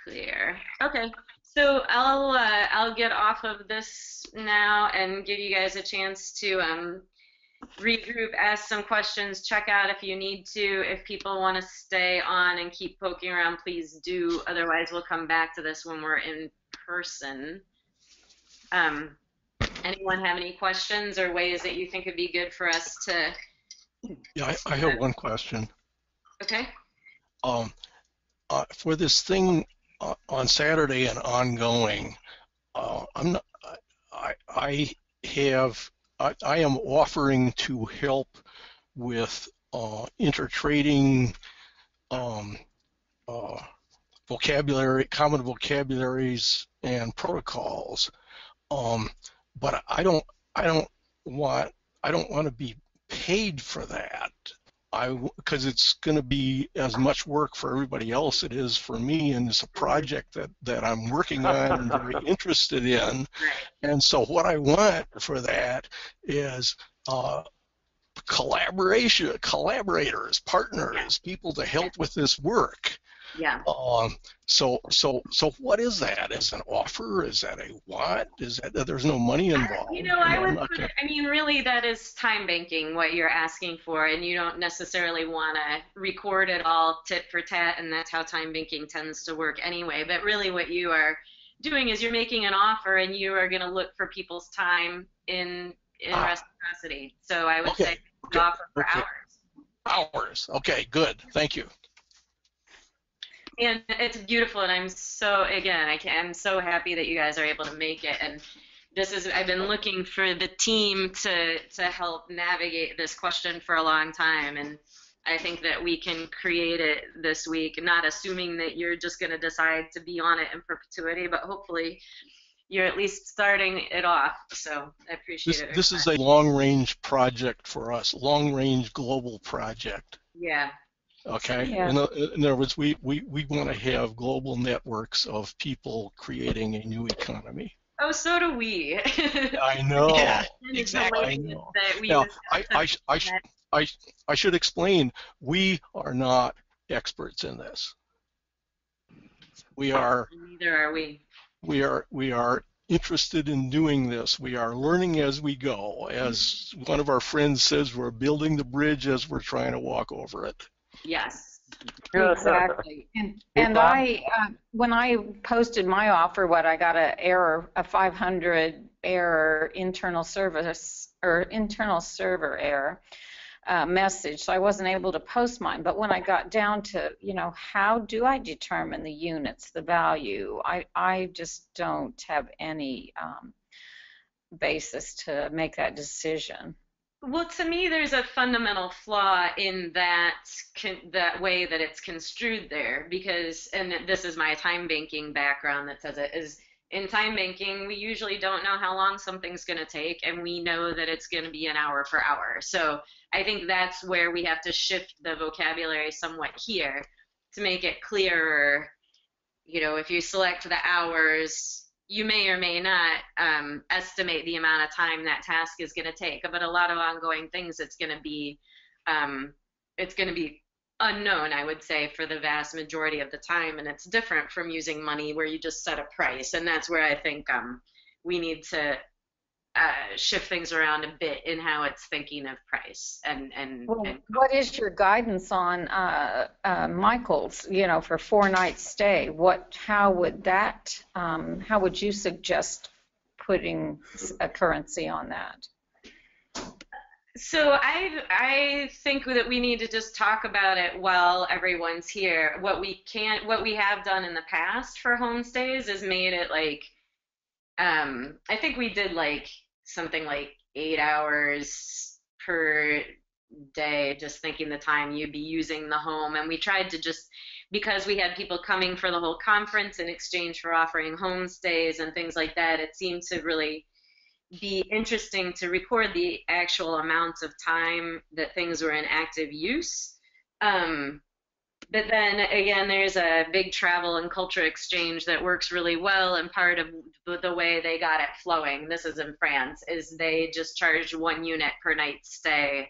clear. Okay. So I'll get off of this now and give you guys a chance to regroup, ask some questions, check out if you need to. If people want to stay on and keep poking around, please do. Otherwise, we'll come back to this when we're in person. Anyone have any questions or ways that you think would be good for us to? Yeah, I have one question. Okay. For this thing on Saturday and ongoing, I'm not, I have, I am offering to help with intertrading vocabulary, common vocabularies and protocols. But I don't want, I don't want to be paid for that. Because it's going to be as much work for everybody else it is for me, and it's a project that I'm working on and very interested in. And so what I want for that is collaborators, partners, people to help with this work. Yeah. So what is that? Is it an offer? Is that a what? Is that there's no money involved? I would put it, I mean, really, that is time banking, what you're asking for, and you don't necessarily want to record it all tit for tat, and that's how time banking tends to work anyway. But really, what you are doing is you're making an offer, and you are going to look for people's time in reciprocity. So I would say offer for hours. Hours. Okay, good. Thank you. And it's beautiful, and I'm so happy that you guys are able to make it. And I've been looking for the team to help navigate this question for a long time, and I think that we can create it this week, not assuming that you're just going to decide to be on it in perpetuity, but hopefully you're at least starting it off. So I appreciate it. This is a long-range project for us, long-range global project. Yeah. Okay. Yeah. In other words, we want to have global networks of people creating a new economy. Oh, so do we. I know. Yeah, exactly. I know. Now, I should explain. We are not experts in this. We are. Neither are we. We are interested in doing this. We are learning as we go. As one of our friends says, we're building the bridge as we're trying to walk over it. Yes. Exactly. And I, when I posted my offer, I got an error, a 500 error internal service or internal server error message, so I wasn't able to post mine. But when I got down to, how do I determine the units, the value, I just don't have any basis to make that decision. Well, to me, there's a fundamental flaw in that way that it's construed there, because, and this is my time banking background that says it, is in time banking, we usually don't know how long something's going to take, and we know that it's going to be an hour for hour. So I think that's where we have to shift the vocabulary somewhat here to make it clearer. If you select the hours, you may or may not estimate the amount of time that task is going to take. But a lot of ongoing things, it's going to be unknown, I would say, for the vast majority of the time. And it's different from using money where you just set a price. And that's where I think we need to shift things around a bit in how it's thinking of price. What is your guidance on Michael's, for 4 nights stay? How would you suggest putting a currency on that? So I think that we need to just talk about it while everyone's here. What we have done in the past for homestays is made it like, I think we did like something like 8 hours per day, just thinking the time you'd be using the home. And we tried to just, because we had people coming for the whole conference in exchange for offering homestays and things like that, it seemed to really be interesting to record the actual amounts of time that things were in active use. But then again, there's a big travel and culture exchange that works really well, and part of the way they got it flowing, this is in France, is they just charged 1 unit per night stay,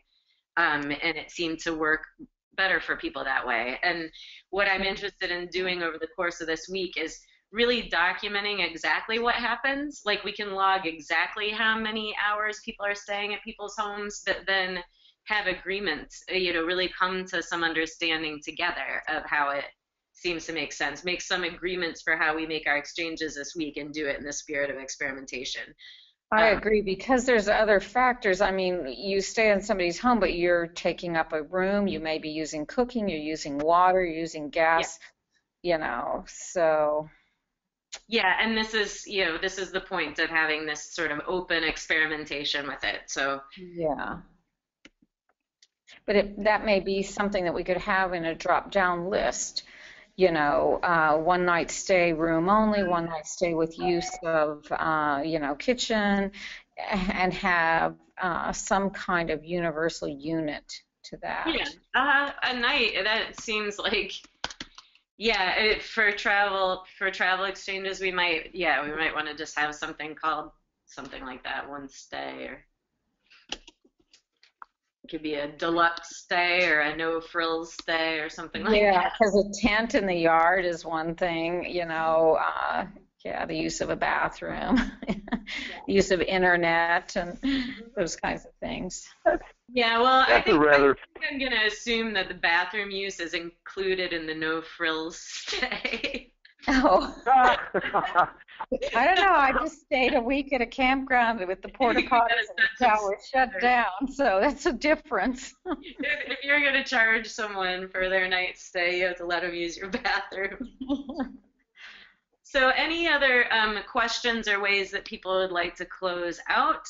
and it seemed to work better for people that way. And what I'm interested in doing over the course of this week is really documenting exactly what happens. Like, we can log exactly how many hours people are staying at people's homes, but then have agreements, really come to some understanding together of how it seems to make sense. Make some agreements for how we make our exchanges this week and do it in the spirit of experimentation. I agree, because there's other factors. I mean, you stay in somebody's home, but you're taking up a room. You may be using cooking, you're using water, you're using gas. so Yeah, and this is, this is the point of having this sort of open experimentation with it. So, yeah. But that may be something that we could have in a drop-down list, one night stay room only, one night stay with use of, kitchen, and have some kind of universal unit to yeah, that. a night, that seems like, yeah, for travel exchanges, we might want to just have something called something like that, one stay, or it could be a deluxe stay or a no frills stay or something like Yeah, that. because a tent in the yard is one thing, yeah, the use of a bathroom, the use of internet, and those kinds of things. Yeah, well, I That's a think I rather think I'm gonna assume that the bathroom use is included in the no frills stay. Oh, I don't know. I just stayed a week at a campground with the porta You got potties a and the sense of tower was shut down, so that's a difference. if you're gonna charge someone for their night stay, you have to let them use your bathroom. So, any other questions or ways that people would like to close out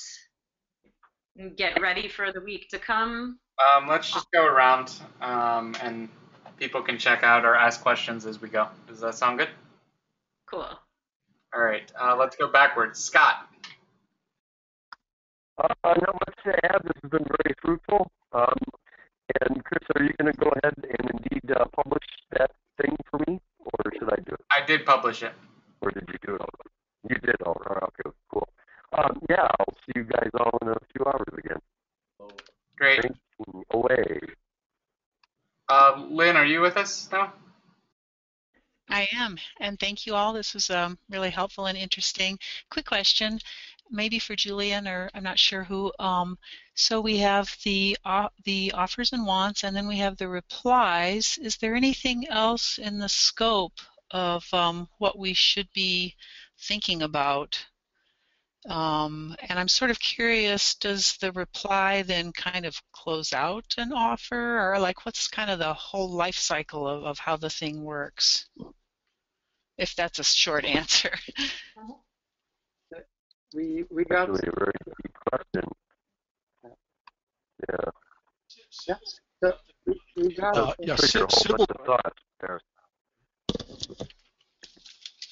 and get ready for the week to come? Let's just go around and people can check out or ask questions as we go. Does that sound good? Cool. All right, let's go backwards. Scott. not much to add. This has been very fruitful. And Chris, are you going to go ahead and indeed publish that thing for me, or should I do it? I did publish it. Or did you do it already? You did. All right. Okay. Cool. Yeah, I'll see you guys all in a few hours again. Great. Thank you. Away. Lynn, are you with us now? I am, and thank you all. This was really helpful and interesting. Quick question, maybe for Julian, or I'm not sure who. So we have the offers and wants, and then we have the replies. Is there anything else in the scope of what we should be thinking about? And I'm sort of curious, does the reply then kind of close out an offer, or like what's kind of the whole life cycle of how the thing works? If that's a short answer. We got Actually, a very good question. Yeah. yeah. So we got Yeah, Trigger a whole civil. bunch of thoughts there.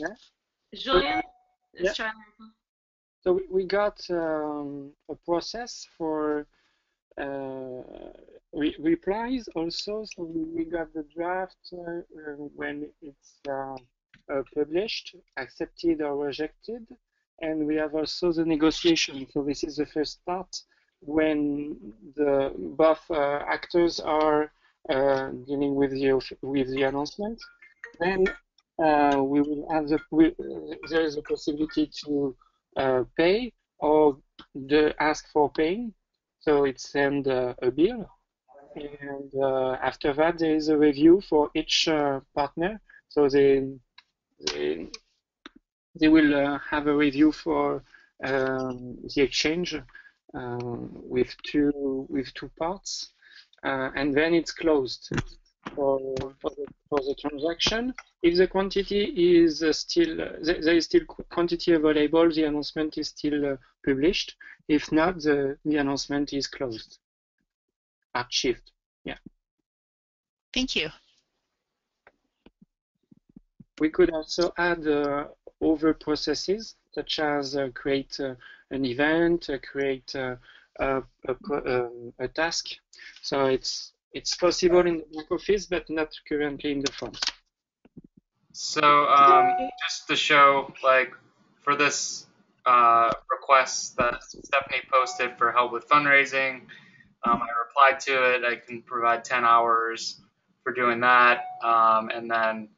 yeah. Julian Yeah. is trying. So we got a process for replies also. So we got the draft when it's published, accepted or rejected, and we have also the negotiation. So this is the first part when the both actors are dealing with the announcement. Then we will have there is a possibility to pay or ask for paying. So it send a bill, and after that there is a review for each partner. So they will have a review for the exchange with two parts, and then it's closed for the transaction. If the quantity is still there is still quantity available, the announcement is still published. If not, the announcement is closed. Archived. Yeah. Thank you. We could also add other processes, such as create an event, create a task. So it's possible in the back office, but not currently in the front. So just to show, like, for this request that Stephanie posted for help with fundraising, I replied to it. I can provide 10 hours for doing that, and then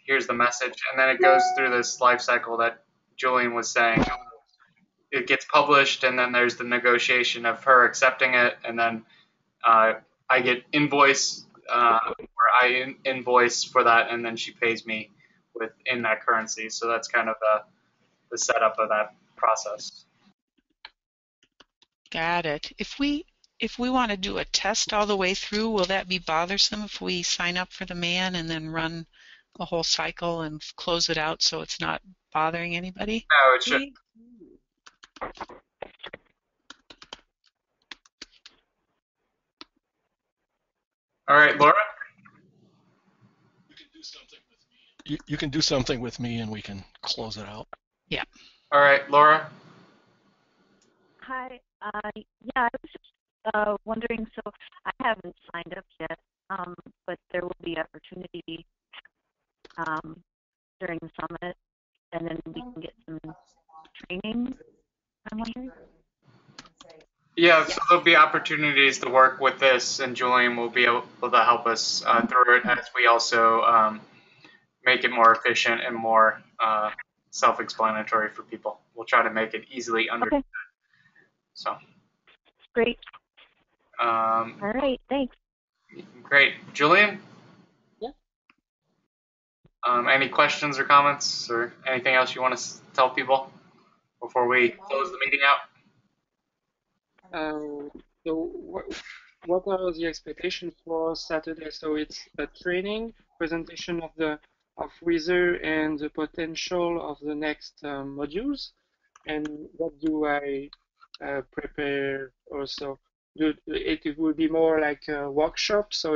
here's the message, and then it goes through this life cycle that Julian was saying. It gets published, and then there's the negotiation of her accepting it, and then I get invoice, or I invoice for that, and then she pays me in that currency. So that's kind of the setup of that process. Got it. If we if we want to do a test all the way through, will that be bothersome if we sign up for the man and then run a whole cycle and close it out so it's not bothering anybody? No, it should. All right, Laura. You can do something with me and we can close it out. Yeah. All right, Laura. Hi. Yeah, I was just wondering, so I haven't signed up yet, but there will be opportunity during the summit, and then we can get some training, I'm wondering. Yeah, so there'll be opportunities to work with this, and Julian will be able to help us through it as we also make it more efficient and more self-explanatory for people. We'll try to make it easily understood. Okay. So. Great. All right, thanks. Great. Julian? Yeah. Any questions or comments or anything else you want to tell people before we close the meeting out? So what are the expectations for Saturday? So it's a training presentation of Wezer and the potential of the next modules. And what do I prepare also? It will be more like a workshop, so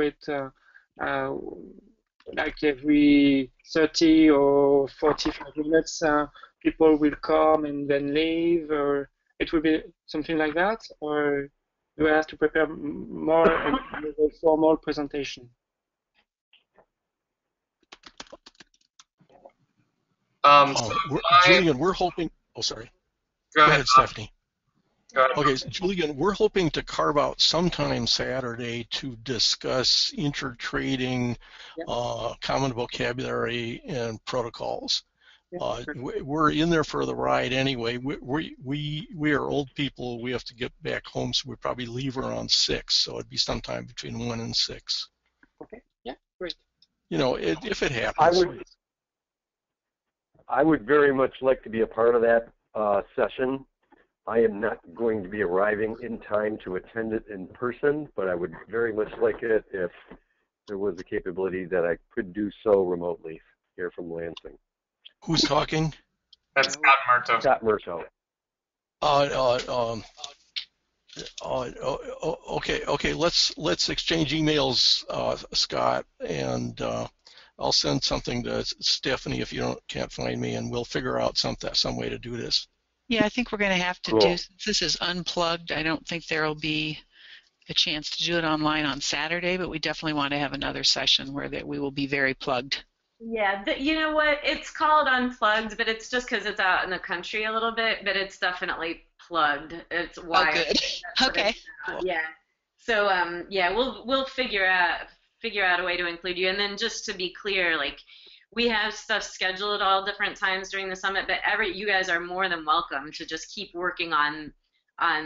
like every 30 or 45 minutes, people will come and then leave, or it will be something like that, or do I have to prepare more and a formal presentation? Julian, we're hoping. Oh, sorry. Go ahead, Stephanie. Go ahead. Okay, Julian, we're hoping to carve out sometime Saturday to discuss intertrading, common vocabulary, and protocols. We're in there for the ride anyway. We are old people. We have to get back home, so we probably leave around 6. So it'd be sometime between 1 and 6. Okay. Yeah. Great. You know, if it happens. I would very much like to be a part of that session. I am not going to be arriving in time to attend it in person, but I would very much like it if there was a capability that I could do so remotely here from Lansing. Who's talking? That's Scott Murto. Scott Murto. Okay. Let's exchange emails, Scott, and I'll send something to Stephanie if you can't find me, and we'll figure out some way to do this. Yeah, I think we're going to have to do, since this is unplugged, I don't think there will be a chance to do it online on Saturday, but we definitely want to have another session where we will be very plugged. Yeah, you know what? It's called unplugged, but it's just because it's out in the country a little bit, but it's definitely plugged. It's wired. Oh, good. Okay. Cool. Yeah. So yeah, we'll figure out a way to include you. And then just to be clear, like, we have stuff scheduled at all different times during the summit, but you guys are more than welcome to just keep working on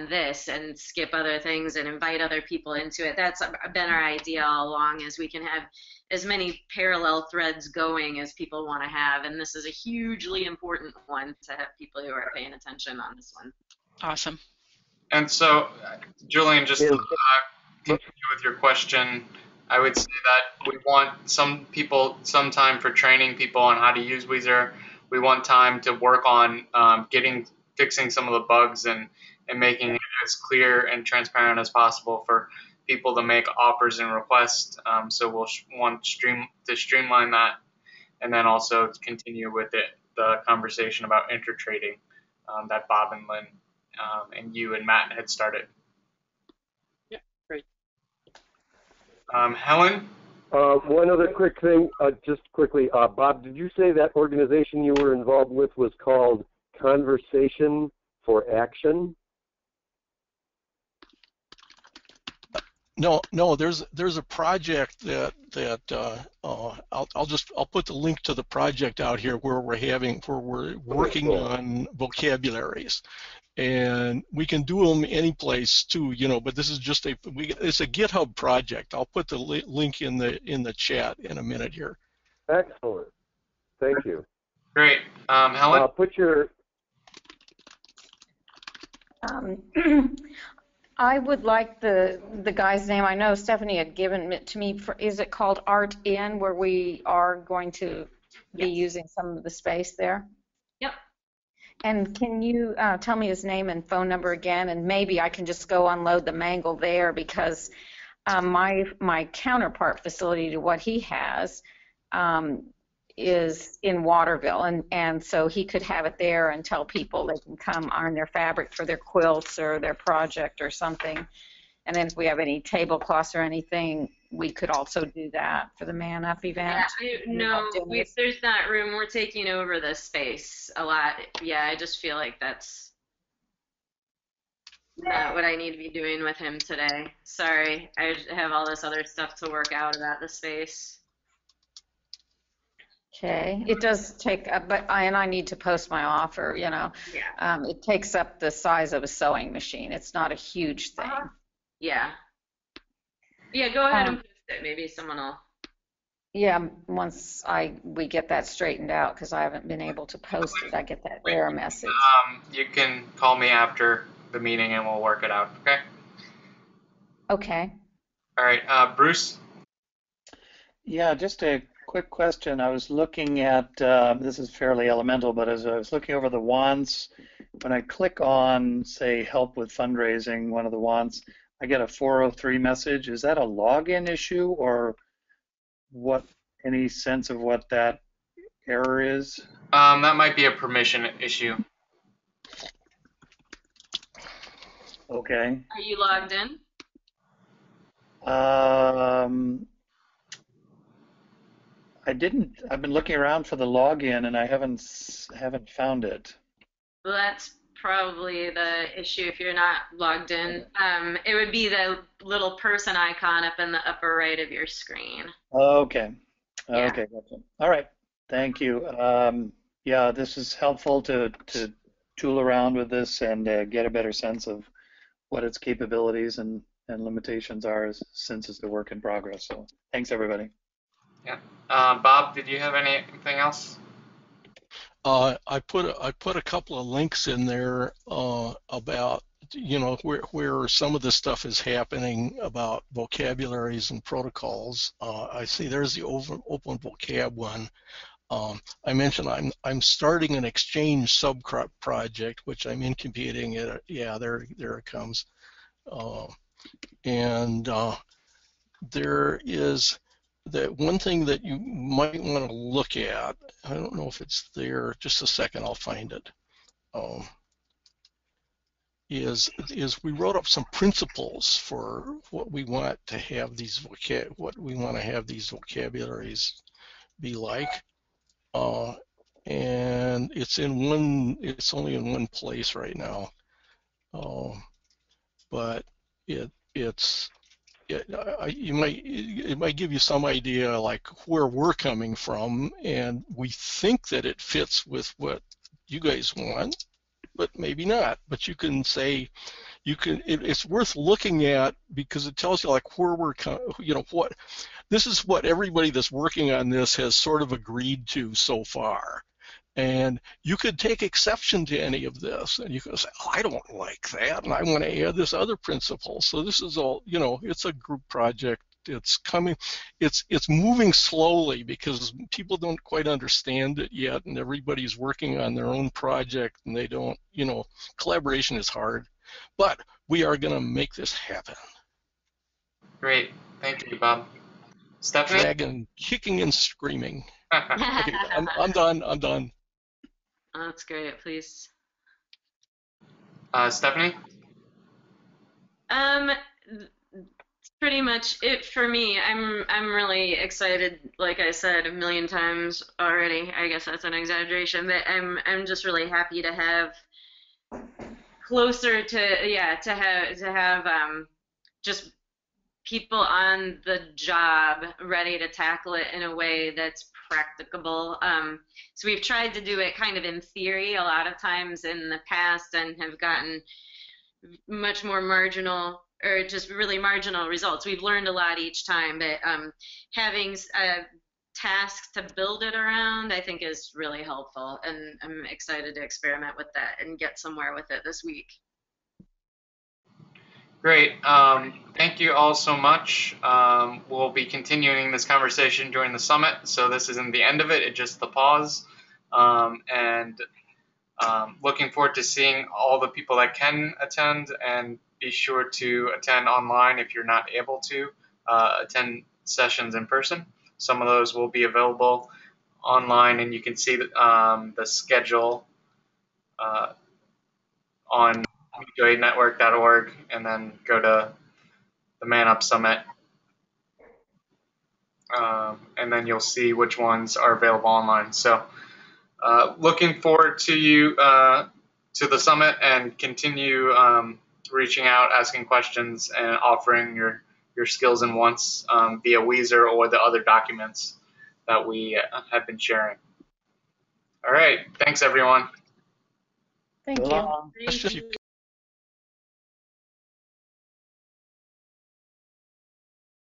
this and skip other things and invite other people into it. That's been our idea all along, is we can have as many parallel threads going as people want to have, and this is a hugely important one to have people who are paying attention on this one. Awesome. And so, Julian, just to continue with your question, I would say that we want some time for training people on how to use Wezer. We want time to work on fixing some of the bugs and making it as clear and transparent as possible for people to make offers and requests. So we'll want to streamline that, and then also continue with the conversation about intertrading that Bob and Lynn and you and Matt had started. Yeah, great. Helen? One other quick thing, just quickly. Bob, did you say that organization you were involved with was called Conversation for Action? No. There's a project that I'll put the link to the project out here where we're working on vocabularies, and we can do them any place too, But this is just it's a GitHub project. I'll put the link in the chat in a minute here. Excellent. Thank you. Great. Helen? Put your I would like the guy's name. I know Stephanie had given it to me. Is it called Art In, where we are going to be Yes. using some of the space there? Yep. And can you tell me his name and phone number again? And maybe I can just go unload the mangle there, because my counterpart facility to what he has um, is in Waterville, and so he could have it there and tell people they can come iron their fabric for their quilts or their project or something. And then if we have any tablecloths or anything, we could also do that for the Man Up event. No, there's not room. We're taking over the space a lot. Yeah, I just feel like that's not what I need to be doing with him today. Sorry, I have all this other stuff to work out about the space. Okay, it does take, but I need to post my offer, you know. Yeah. It takes up the size of a sewing machine. It's not a huge thing. Yeah. Yeah, go ahead and post it. Maybe someone will. Yeah, once we get that straightened out, because I haven't been able to post it, I get that error message. You can call me after the meeting and we'll work it out, okay? Okay. All right, Bruce? Yeah, just a quick question. I was looking at, this is fairly elemental, but as I was looking over the wants, when I click on, say, help with fundraising, one of the wants, I get a 403 message. Is that a login issue, or what? Any sense of what that error is? That might be a permission issue. Okay. Are you logged in? I didn't. I've been looking around for the login and I haven't found it. Well, that's probably the issue if you're not logged in. It would be the little person icon up in the upper right of your screen. Okay. Yeah. Okay, gotcha. All right. Thank you. Yeah, this is helpful to tool around with this and get a better sense of what its capabilities and limitations are, since it's a work in progress. So thanks, everybody. Yeah. Bob, did you have anything else? I put a couple of links in there about, you know, where some of this stuff is happening about vocabularies and protocols. I see there's the open vocab one. I mentioned I'm starting an Exchange subcrop project, which I'm incubating it. Yeah, there it comes. There is that one thing that you might want to look at. I don't know if it's there. Just a second, I'll find it. Is we wrote up some principles for what we want to have these vocabularies be like. And it's only in one place right now. But it might give you some idea like where we're coming from, and we think that it fits with what you guys want, but maybe not. But you can say, it's worth looking at, because it tells you like where we're, what this is, what everybody that's working on this has sort of agreed to so far. And you could take exception to any of this, and you could say, oh, I don't like that, and I want to add this other principle. So this is all, it's a group project. It's coming, it's moving slowly because people don't quite understand it yet, and everybody's working on their own project, and they don't, collaboration is hard. But we are going to make this happen. Great. Thank you, Bob. Stephanie? Dragon kicking and screaming. Okay, I'm done. Oh, that's great, please. Stephanie? It's pretty much it for me. I'm really excited, like I said a million times already. I guess that's an exaggeration, but I'm just really happy to have closer to have just people on the job ready to tackle it in a way that's practicable. So we've tried to do it kind of in theory a lot of times in the past and have gotten much more marginal, or just really marginal results. We've learned a lot each time, but having tasks to build it around, I think, is really helpful, and I'm excited to experiment with that and get somewhere with it this week. Great. Thank you all so much. We'll be continuing this conversation during the summit, so this isn't the end of it, it's just the pause. And looking forward to seeing all the people that can attend, and be sure to attend online if you're not able to attend sessions in person. Some of those will be available online, and you can see the schedule on mutualaidnetwork.org, and then go to the Man Up Summit, and then you'll see which ones are available online. So looking forward to you to the summit, and continue reaching out, asking questions, and offering your skills and wants via Wezer or the other documents that we have been sharing. All right, thanks everyone. Thank So you. long. Thank you.